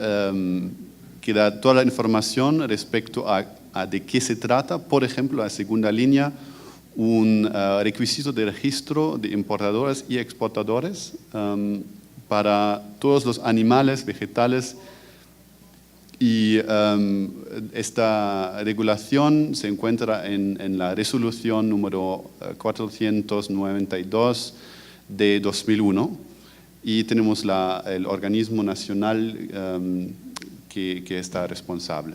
toda la información respecto a de qué se trata. Por ejemplo, la segunda línea, un requisito de registro de importadores y exportadores para todos los animales, vegetales Y esta regulación se encuentra en la resolución número 492 de 2001 y tenemos el organismo nacional que está responsable.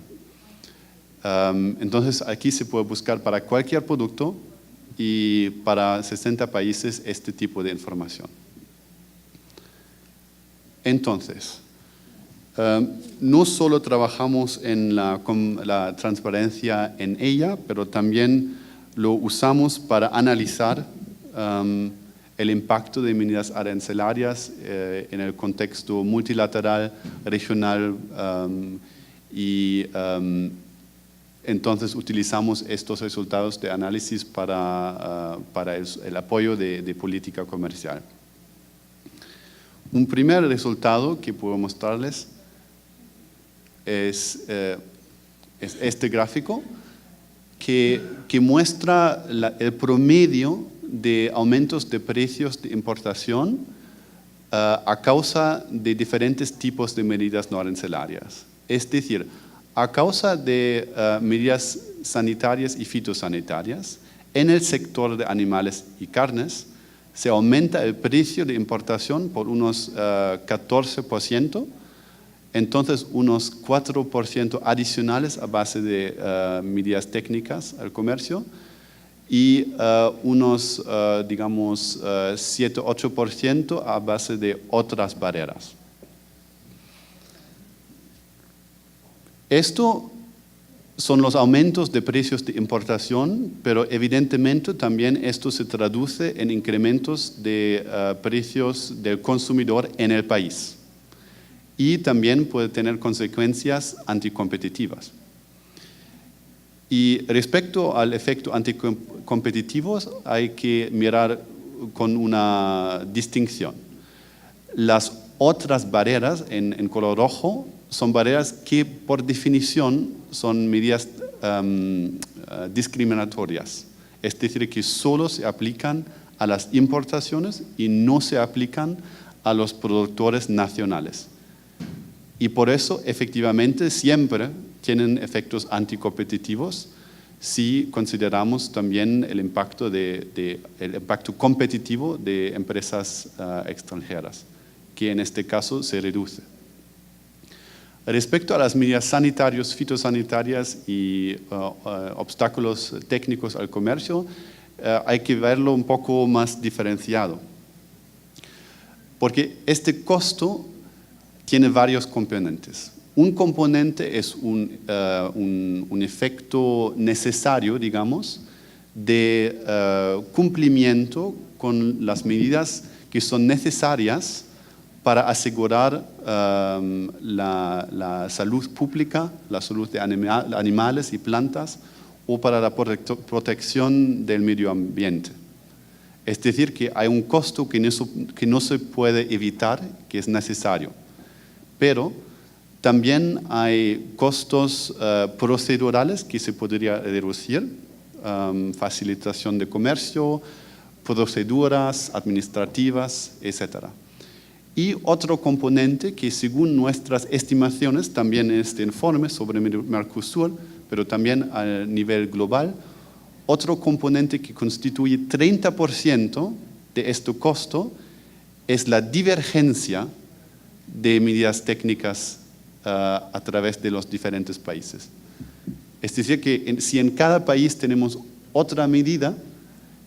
Entonces aquí se puede buscar para cualquier producto y para 60 países este tipo de información. Entonces, no solo trabajamos en la transparencia en ella, pero también lo usamos para analizar el impacto de medidas arancelarias en el contexto multilateral, regional y entonces utilizamos estos resultados de análisis para el apoyo de política comercial. Un primer resultado que puedo mostrarles es este gráfico que muestra el promedio de aumentos de precios de importación a causa de diferentes tipos de medidas no arancelarias. Es decir, a causa de medidas sanitarias y fitosanitarias, en el sector de animales y carnes se aumenta el precio de importación por unos 14%, entonces unos 4% adicionales a base de medidas técnicas al comercio y unos, digamos, 7-8% a base de otras barreras. Esto son los aumentos de precios de importación, pero evidentemente también esto se traduce en incrementos de precios del consumidor en el país. Y también puede tener consecuencias anticompetitivas. Y respecto al efecto anticompetitivo hay que mirar con una distinción. Las otras barreras en color rojo son barreras que por definición son medidas discriminatorias. Es decir, que solo se aplican a las importaciones y no se aplican a los productores nacionales. Y por eso, efectivamente, siempre tienen efectos anticompetitivos si consideramos también el impacto, el impacto competitivo de empresas extranjeras, que en este caso se reduce. Respecto a las medidas sanitarias, fitosanitarias y obstáculos técnicos al comercio, hay que verlo un poco más diferenciado. Porque este costo tiene varios componentes. Un componente es un efecto necesario, digamos, de cumplimiento con las medidas que son necesarias para asegurar la salud pública, la salud de animales y plantas o para la protección del medio ambiente. Es decir, que hay un costo que no se puede evitar, que es necesario. Pero también hay costos procedurales que se podría reducir, facilitación de comercio, proceduras administrativas, etc. Y otro componente que según nuestras estimaciones, también en este informe sobre Mercosur, pero también a nivel global, otro componente que constituye 30% de este costo es la divergencia de medidas técnicas a través de los diferentes países. Es decir, que si en cada país tenemos otra medida,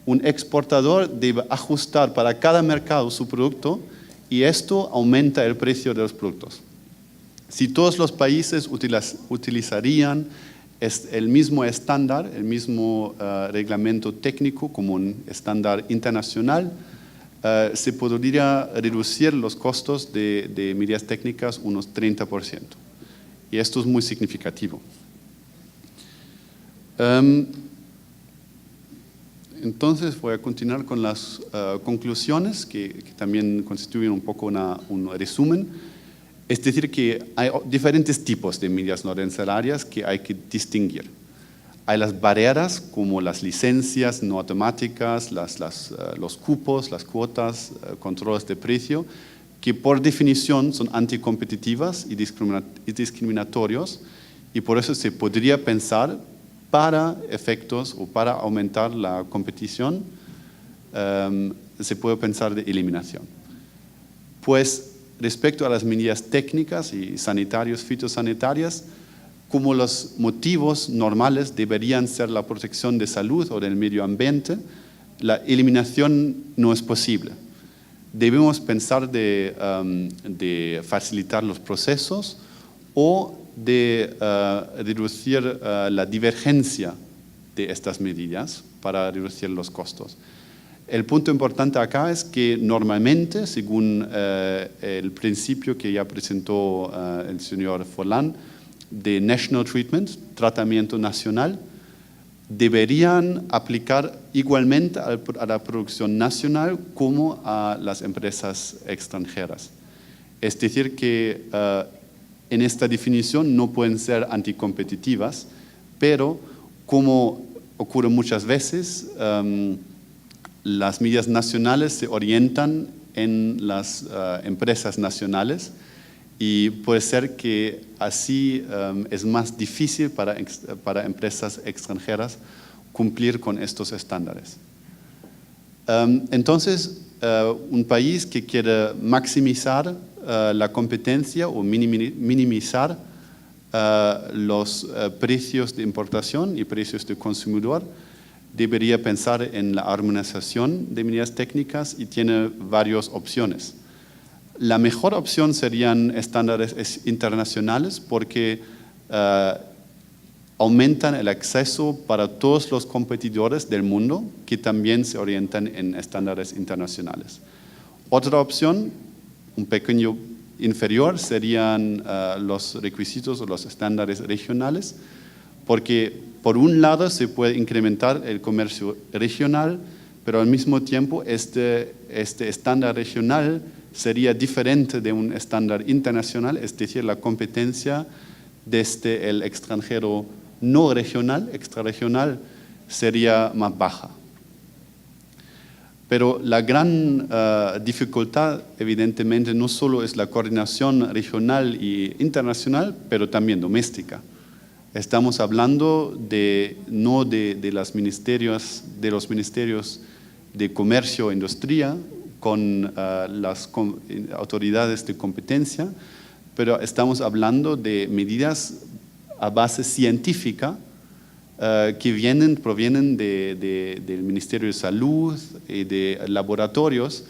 un exportador debe ajustar para cada mercado su producto y esto aumenta el precio de los productos. Si todos los países utilizarían el mismo estándar, el mismo reglamento técnico como un estándar internacional, se podría reducir los costos de medidas técnicas unos 30%. Y esto es muy significativo. Entonces voy a continuar con las conclusiones que también constituyen un poco un resumen. Es decir, que hay diferentes tipos de medidas no arancelarias que hay que distinguir. Hay las barreras como las licencias no automáticas, los cupos, las cuotas, controles de precio, que por definición son anticompetitivas y discriminatorios, y por eso se podría pensar para efectos o para aumentar la competición, se puede pensar de eliminación. Pues respecto a las medidas técnicas y sanitarios, fitosanitarias, como los motivos normales deberían ser la protección de salud o del medio ambiente, la eliminación no es posible. Debemos pensar de facilitar los procesos o de reducir la divergencia de estas medidas para reducir los costos. El punto importante acá es que normalmente, según el principio que ya presentó el señor Forlán, de National Treatment, tratamiento nacional, deberían aplicar igualmente a la producción nacional como a las empresas extranjeras. Es decir, que en esta definición no pueden ser anticompetitivas, pero como ocurre muchas veces, las medidas nacionales se orientan en las empresas nacionales y puede ser que así es más difícil para empresas extranjeras cumplir con estos estándares. Entonces, un país que quiere maximizar la competencia o minimizar los precios de importación y precios de consumidor, debería pensar en la armonización de medidas técnicas y tiene varias opciones. La mejor opción serían estándares internacionales porque aumentan el acceso para todos los competidores del mundo que también se orientan en estándares internacionales. Otra opción, un pequeño inferior, serían los requisitos o los estándares regionales, porque por un lado se puede incrementar el comercio regional, pero al mismo tiempo este estándar regional sería diferente de un estándar internacional, es decir, la competencia desde el extranjero no regional, extrarregional, sería más baja. Pero la gran dificultad, evidentemente, no solo es la coordinación regional e internacional, pero también doméstica. Estamos hablando no de los ministerios de comercio e industria con las autoridades de competencia, pero estamos hablando de medidas a base científica que provienen del Ministerio de Salud y de laboratorios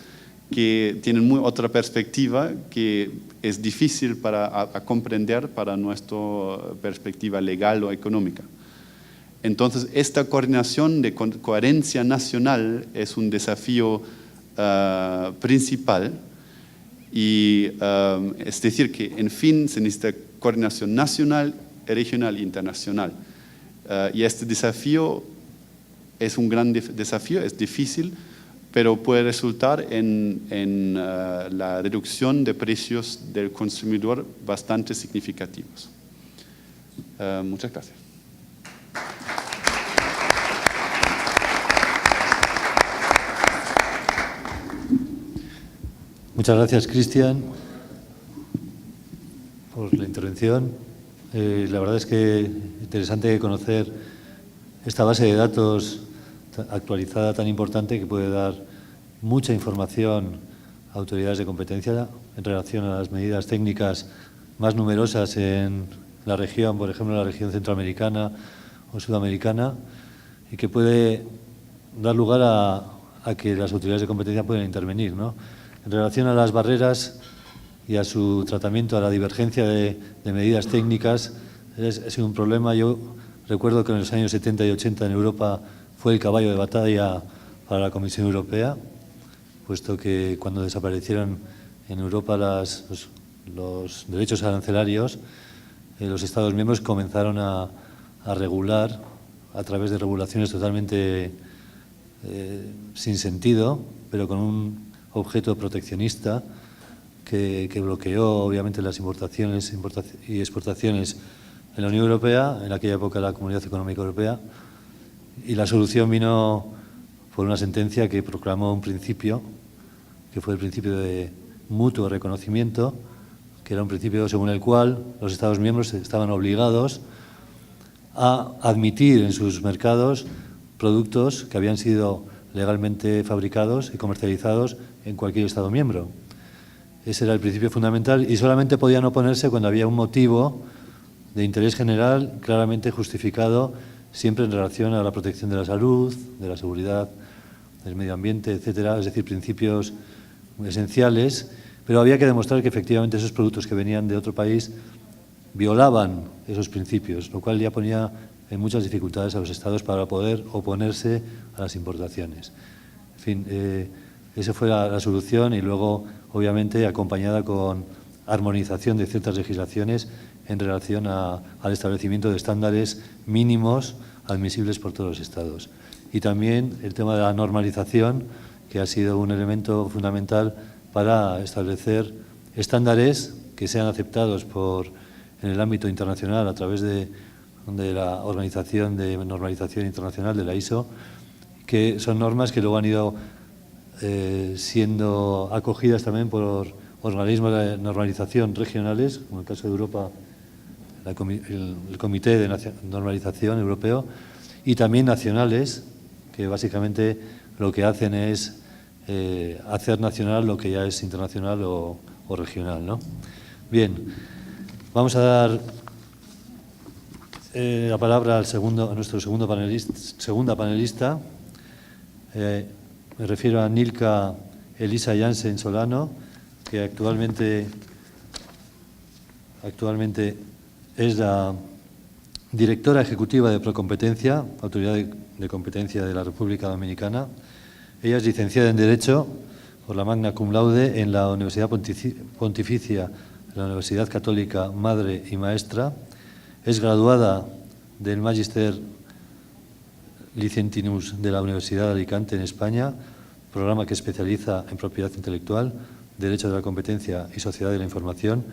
que tienen otra perspectiva que es difícil a comprender para nuestra perspectiva legal o económica. Entonces, esta coordinación de coherencia nacional es un desafío principal y es decir que, en fin, se necesita coordinación nacional, regional e internacional. Y este desafío es un gran desafío, es difícil, pero puede resultar en la reducción de precios del consumidor bastante significativos. Muchas gracias. Muchas gracias, Cristian, por la intervención. La verdad es que interesante conocer esta base de datos actualizada tan importante que puede dar mucha información a autoridades de competencia en relación a las medidas técnicas más numerosas en la región, por ejemplo, la región centroamericana o sudamericana, y que puede dar lugar a que las autoridades de competencia puedan intervenir, ¿no? En relación a las barreras y a su tratamiento, a la divergencia de medidas técnicas, es un problema. Yo recuerdo que en los años 70 y 80 en Europa fue el caballo de batalla para la Comisión Europea, puesto que cuando desaparecieron en Europa los derechos arancelarios, los Estados miembros comenzaron a regular a través de regulaciones totalmente sin sentido, pero con un objeto proteccionista que bloqueó obviamente las importaciones y exportaciones en la Unión Europea, en aquella época la Comunidad Económica Europea, y la solución vino por una sentencia que proclamó un principio, que fue el principio de mutuo reconocimiento, que era un principio según el cual los Estados miembros estaban obligados a admitir en sus mercados productos que habían sido legalmente fabricados y comercializados en cualquier Estado miembro. Ese era el principio fundamental y solamente podían oponerse cuando había un motivo de interés general claramente justificado, siempre en relación a la protección de la salud, de la seguridad, del medio ambiente, etcétera, es decir, principios esenciales, pero había que demostrar que efectivamente esos productos que venían de otro país violaban esos principios, lo cual ya ponía en muchas dificultades a los Estados para poder oponerse a las importaciones. En fin, esa fue la solución y luego, obviamente, acompañada con armonización de ciertas legislaciones en relación al establecimiento de estándares mínimos admisibles por todos los Estados. Y también el tema de la normalización, que ha sido un elemento fundamental para establecer estándares que sean aceptados en el ámbito internacional a través de la Organización de Normalización Internacional, de la ISO, que son normas que luego han ido siendo acogidas también por organismos de normalización regionales, como en el caso de Europa, el Comité de Normalización Europeo, y también nacionales, que básicamente lo que hacen es hacer nacional lo que ya es internacional o regional, ¿no? Bien, vamos a dar la palabra a nuestro segunda panelista. Me refiero a Nilka Elisa Jansen Solano, que actualmente es la directora ejecutiva de Procompetencia, Autoridad de Competencia de la República Dominicana. Ella es licenciada en Derecho por la Magna Cum Laude en la Universidad Pontificia de la Universidad Católica Madre y Maestra. Es graduada del Magister Licentinus de la Universidad de Alicante en España, programa que especializa en propiedad intelectual, Derecho de la Competencia y Sociedad de la Información.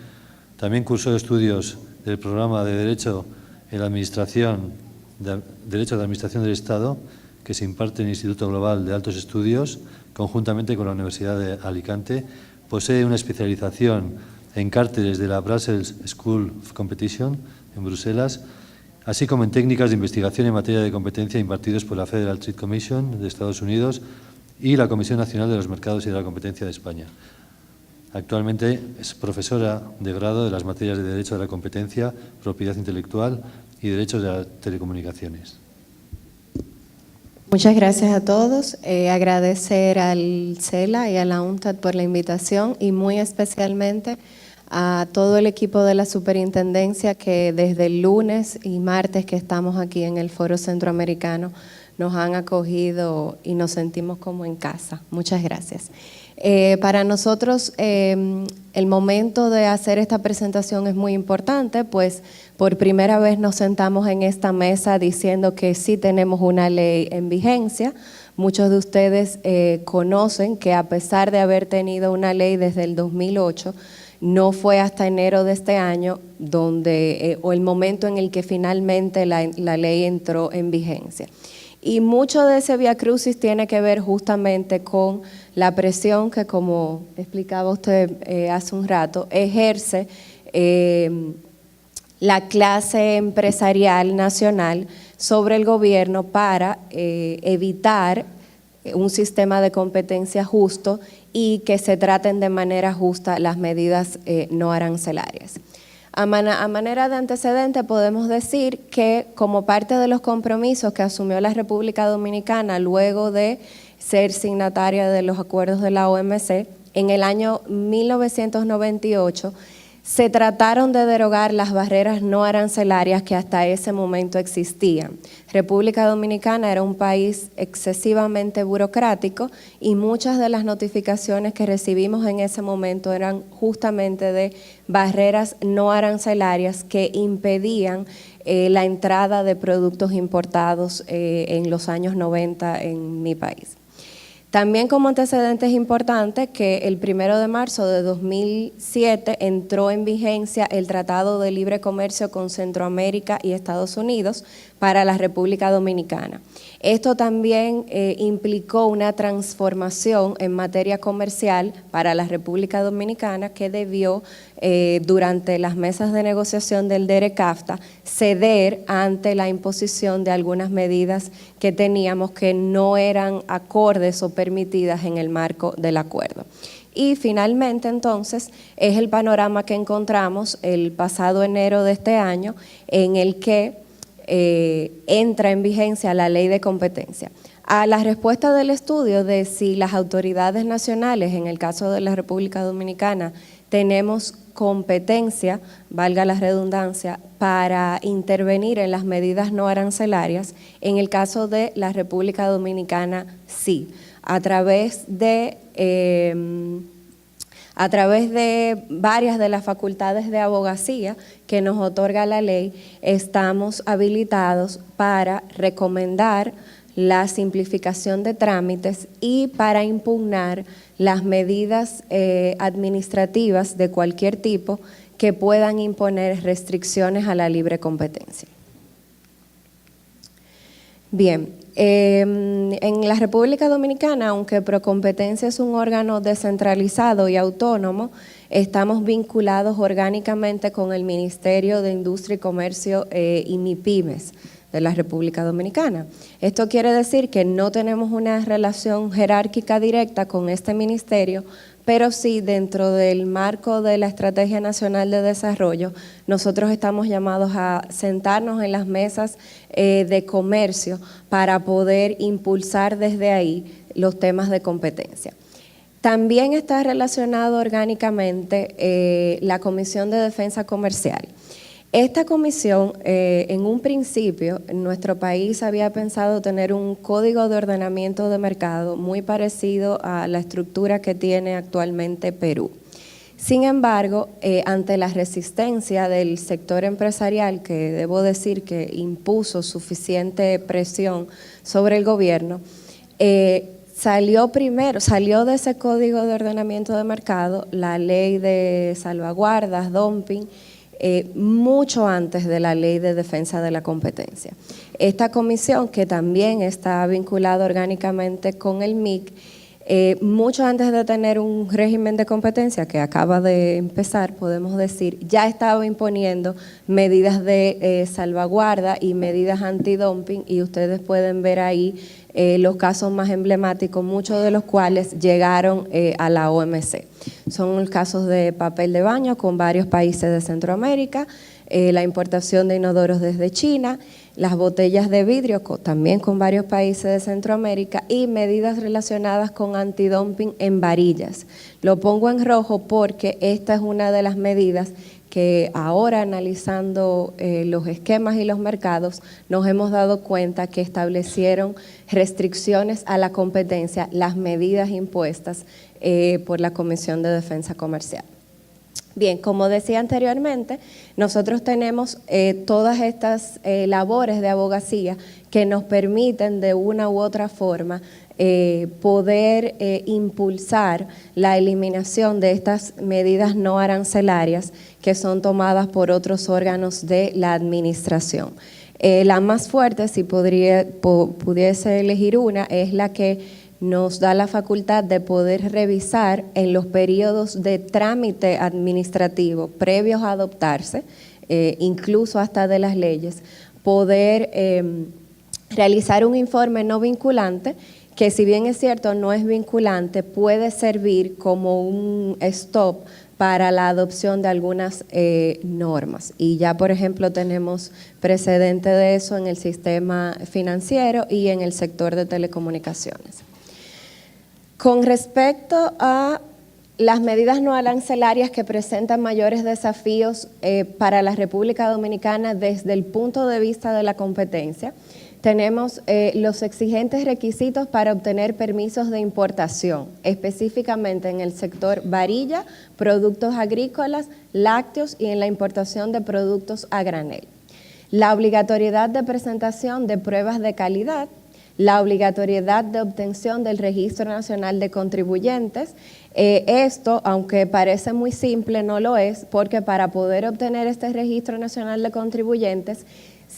También cursó estudios del programa de Derecho en la Administración, Derecho de la Administración del Estado, que se imparte en el Instituto Global de Altos Estudios, conjuntamente con la Universidad de Alicante. Posee una especialización en cárteles de la Brussels School of Competition, en Bruselas, así como en técnicas de investigación en materia de competencia impartidos por la Federal Trade Commission de Estados Unidos y la Comisión Nacional de los Mercados y de la Competencia de España. Actualmente es profesora de grado de las materias de Derecho de la Competencia, Propiedad Intelectual y Derechos de las Telecomunicaciones. Muchas gracias a todos. Agradecer al CELA y a la UNTAD por la invitación y muy especialmente a todo el equipo de la Superintendencia que desde el lunes y martes que estamos aquí en el Foro Centroamericano nos han acogido y nos sentimos como en casa. Muchas gracias. Para nosotros el momento de hacer esta presentación es muy importante, pues por primera vez nos sentamos en esta mesa diciendo que sí tenemos una ley en vigencia. Muchos de ustedes conocen que a pesar de haber tenido una ley desde el 2008, no fue hasta enero de este año o el momento en el que finalmente la ley entró en vigencia. Y mucho de ese viacrucis tiene que ver justamente con la presión que, como explicaba usted hace un rato, ejerce la clase empresarial nacional sobre el gobierno para evitar un sistema de competencia justo y que se traten de manera justa las medidas no arancelarias. A manera de antecedente podemos decir que como parte de los compromisos que asumió la República Dominicana luego de ser signataria de los acuerdos de la OMC, en el año 1998 se trataron de derogar las barreras no arancelarias que hasta ese momento existían. República Dominicana era un país excesivamente burocrático y muchas de las notificaciones que recibimos en ese momento eran justamente de barreras no arancelarias que impedían la entrada de productos importados en los años 90 en mi país. También como antecedente es importante que el 1 de marzo de 2007 entró en vigencia el Tratado de Libre Comercio con Centroamérica y Estados Unidos, para la República Dominicana. Esto también implicó una transformación en materia comercial para la República Dominicana que debió, durante las mesas de negociación del DERECAFTA, ceder ante la imposición de algunas medidas que teníamos que no eran acordes o permitidas en el marco del acuerdo. Y finalmente, entonces, es el panorama que encontramos el pasado enero de este año, en el que entra en vigencia la ley de competencia. A la respuesta del estudio de si las autoridades nacionales, en el caso de la República Dominicana, tenemos competencia, valga la redundancia, para intervenir en las medidas no arancelarias, en el caso de la República Dominicana sí, a través de varias de las facultades de abogacía que nos otorga la ley, estamos habilitados para recomendar la simplificación de trámites y para impugnar las medidas administrativas de cualquier tipo que puedan imponer restricciones a la libre competencia. Bien, en la República Dominicana, aunque Procompetencia es un órgano descentralizado y autónomo, estamos vinculados orgánicamente con el Ministerio de Industria y Comercio y MIPYMES de la República Dominicana. Esto quiere decir que no tenemos una relación jerárquica directa con este ministerio, pero sí dentro del marco de la Estrategia Nacional de Desarrollo, nosotros estamos llamados a sentarnos en las mesas de comercio para poder impulsar desde ahí los temas de competencia. También está relacionado orgánicamente la Comisión de Defensa Comercial. Esta comisión, en un principio, nuestro país había pensado tener un código de ordenamiento de mercado muy parecido a la estructura que tiene actualmente Perú. Sin embargo, ante la resistencia del sector empresarial, que debo decir que impuso suficiente presión sobre el gobierno, salió de ese código de ordenamiento de mercado la ley de salvaguardas, dumping, mucho antes de la ley de defensa de la competencia. Esta comisión, que también está vinculada orgánicamente con el MIC, mucho antes de tener un régimen de competencia que acaba de empezar, podemos decir, ya estaba imponiendo medidas de salvaguarda y medidas antidumping, y ustedes pueden ver ahí los casos más emblemáticos, muchos de los cuales llegaron a la OMC. Son los casos de papel de baño con varios países de Centroamérica, la importación de inodoros desde China, las botellas de vidrio también con varios países de Centroamérica y medidas relacionadas con antidumping en varillas. Lo pongo en rojo porque esta es una de las medidas que ahora, analizando los esquemas y los mercados, nos hemos dado cuenta que establecieron restricciones a la competencia, las medidas impuestas por la Comisión de Defensa Comercial. Bien, como decía anteriormente, nosotros tenemos todas estas labores de abogacía que nos permiten de una u otra forma poder impulsar la eliminación de estas medidas no arancelarias que son tomadas por otros órganos de la administración. La más fuerte, si pudiese elegir una, es la que nos da la facultad de poder revisar en los periodos de trámite administrativo previos a adoptarse, incluso hasta de las leyes, poder realizar un informe no vinculante que, si bien es cierto no es vinculante, puede servir como un stop para la adopción de algunas normas. Y ya, por ejemplo, tenemos precedente de eso en el sistema financiero y en el sector de telecomunicaciones. Con respecto a las medidas no arancelarias que presentan mayores desafíos para la República Dominicana desde el punto de vista de la competencia, tenemos los exigentes requisitos para obtener permisos de importación, específicamente en el sector varilla, productos agrícolas, lácteos y en la importación de productos a granel. La obligatoriedad de presentación de pruebas de calidad, la obligatoriedad de obtención del Registro Nacional de Contribuyentes. Esto, aunque parece muy simple, no lo es, porque para poder obtener este Registro Nacional de Contribuyentes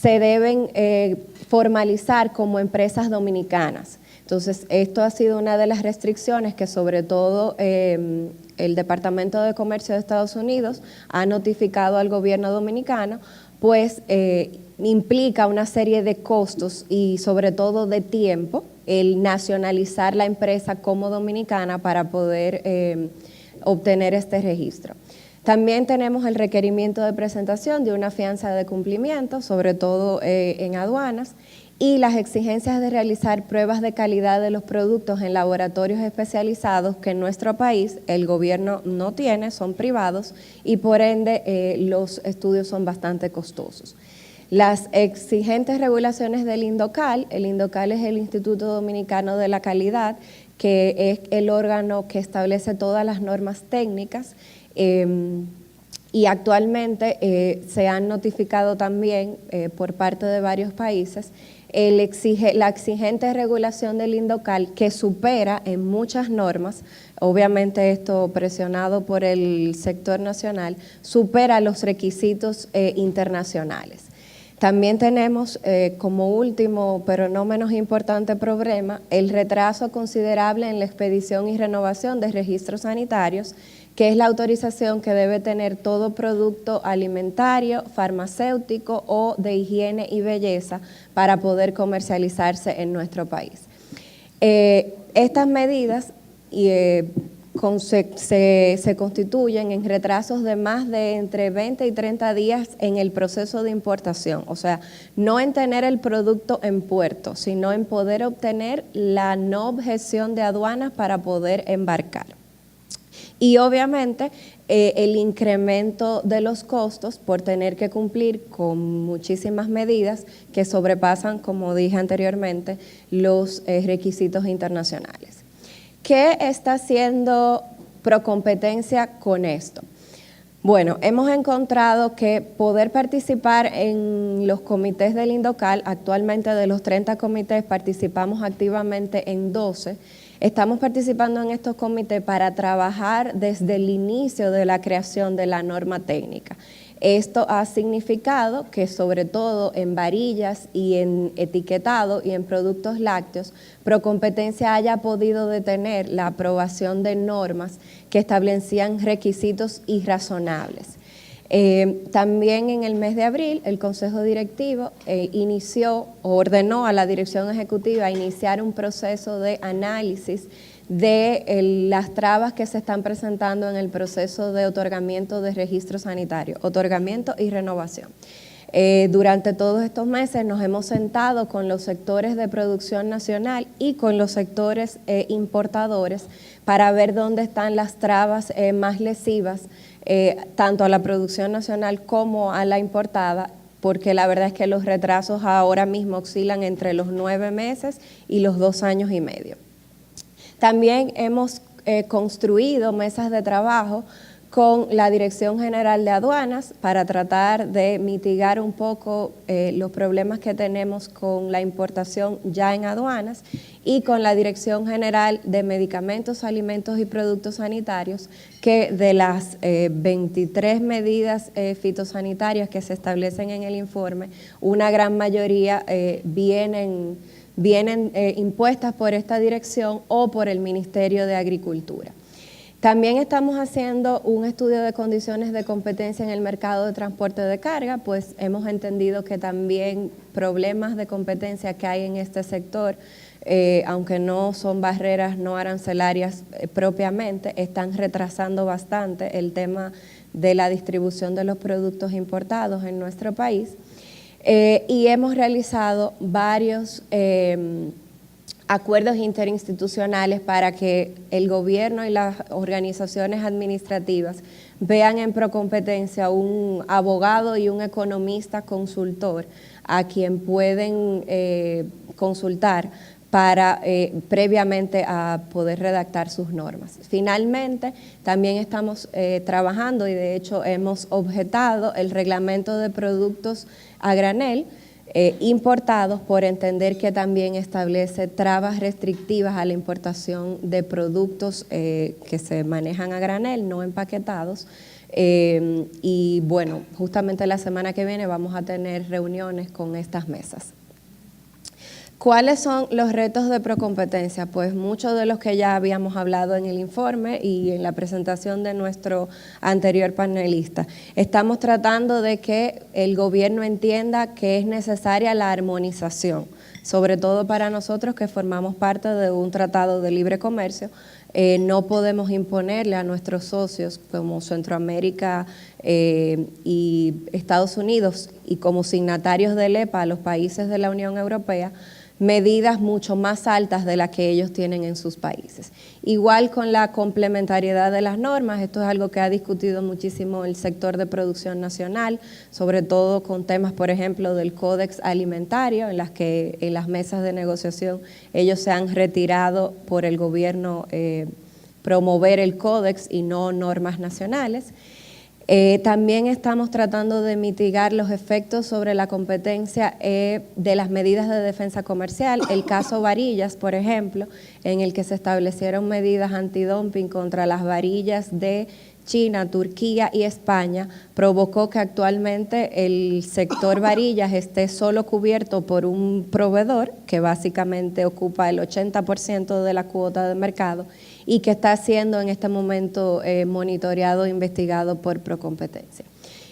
se deben formalizar como empresas dominicanas. Entonces, esto ha sido una de las restricciones que sobre todo el Departamento de Comercio de Estados Unidos ha notificado al gobierno dominicano, pues implica una serie de costos y sobre todo de tiempo el nacionalizar la empresa como dominicana para poder obtener este registro. También tenemos el requerimiento de presentación de una fianza de cumplimiento, sobre todo en aduanas, y las exigencias de realizar pruebas de calidad de los productos en laboratorios especializados que en nuestro país el gobierno no tiene, son privados y por ende los estudios son bastante costosos. Las exigentes regulaciones del INDOCAL, el INDOCAL es el Instituto Dominicano de la Calidad, que es el órgano que establece todas las normas técnicas, y actualmente se han notificado también por parte de varios países la exigente regulación del INDOCAL, que supera en muchas normas, obviamente esto presionado por el sector nacional, supera los requisitos internacionales. También tenemos como último, pero no menos importante problema, el retraso considerable en la expedición y renovación de registros sanitarios, que es la autorización que debe tener todo producto alimentario, farmacéutico o de higiene y belleza para poder comercializarse en nuestro país. Estas medidas se constituyen en retrasos de más de entre 20 y 30 días en el proceso de importación, o sea, no en tener el producto en puerto, sino en poder obtener la no objeción de aduanas para poder embarcar. Y obviamente el incremento de los costos por tener que cumplir con muchísimas medidas que sobrepasan, como dije anteriormente, los requisitos internacionales. ¿Qué está haciendo Procompetencia con esto? Bueno, hemos encontrado que poder participar en los comités del INDOCAL, actualmente de los 30 comités participamos activamente en 12, estamos participando en estos comités para trabajar desde el inicio de la creación de la norma técnica. Esto ha significado que sobre todo en varillas y en etiquetado y en productos lácteos, Procompetencia haya podido detener la aprobación de normas que establecían requisitos irrazonables. También en el mes de abril el Consejo Directivo ordenó a la Dirección Ejecutiva iniciar un proceso de análisis de las trabas que se están presentando en el proceso de otorgamiento de registro sanitario, otorgamiento y renovación. Durante todos estos meses nos hemos sentado con los sectores de producción nacional y con los sectores importadores para ver dónde están las trabas más lesivas, tanto a la producción nacional como a la importada, porque la verdad es que los retrasos ahora mismo oscilan entre los 9 meses y los 2 años y medio. También hemos construido mesas de trabajo con la Dirección General de Aduanas para tratar de mitigar un poco los problemas que tenemos con la importación ya en aduanas y con la Dirección General de Medicamentos, Alimentos y Productos Sanitarios, que de las 23 medidas fitosanitarias que se establecen en el informe, una gran mayoría vienen impuestas por esta dirección o por el Ministerio de Agricultura. También estamos haciendo un estudio de condiciones de competencia en el mercado de transporte de carga, pues hemos entendido que también problemas de competencia que hay en este sector, aunque no son barreras no arancelarias propiamente, están retrasando bastante el tema de la distribución de los productos importados en nuestro país. Y hemos realizado varios acuerdos interinstitucionales para que el gobierno y las organizaciones administrativas vean en Procompetencia un abogado y un economista consultor a quien pueden consultar para previamente a poder redactar sus normas. Finalmente, también estamos trabajando y de hecho hemos objetado el reglamento de productos a granel importados por entender que también establece trabas restrictivas a la importación de productos que se manejan a granel, no empaquetados, Y bueno, justamente la semana que viene vamos a tener reuniones con estas mesas. ¿Cuáles son los retos de Procompetencia? Pues muchos de los que ya habíamos hablado en el informe y en la presentación de nuestro anterior panelista. Estamos tratando de que el gobierno entienda que es necesaria la armonización, sobre todo para nosotros que formamos parte de un tratado de libre comercio. No podemos imponerle a nuestros socios como Centroamérica y Estados Unidos y como signatarios del EPA a los países de la Unión Europea medidas mucho más altas de las que ellos tienen en sus países. Igual con la complementariedad de las normas, esto es algo que ha discutido muchísimo el sector de producción nacional, sobre todo con temas, por ejemplo, del Códex Alimentario, en las que en las mesas de negociación ellos se han retirado por el gobierno promover el Códex y no normas nacionales. También estamos tratando de mitigar los efectos sobre la competencia de las medidas de defensa comercial. El caso varillas, por ejemplo, en el que se establecieron medidas antidumping contra las varillas de China, Turquía y España, provocó que actualmente el sector varillas esté solo cubierto por un proveedor que básicamente ocupa el 80% de la cuota de mercado y que está siendo en este momento monitoreado e investigado por Procompetencia.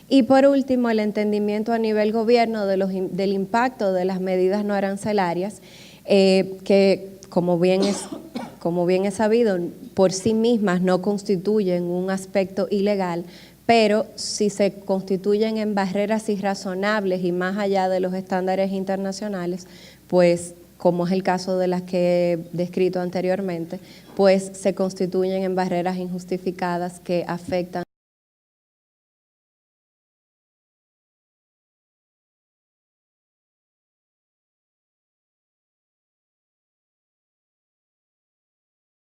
Y por último, el entendimiento a nivel gobierno del impacto de las medidas no arancelarias, que como bien es sabido, por sí mismas no constituyen un aspecto ilegal, pero si se constituyen en barreras irrazonables y más allá de los estándares internacionales, pues como es el caso de las que he descrito anteriormente, pues se constituyen en barreras injustificadas que afectan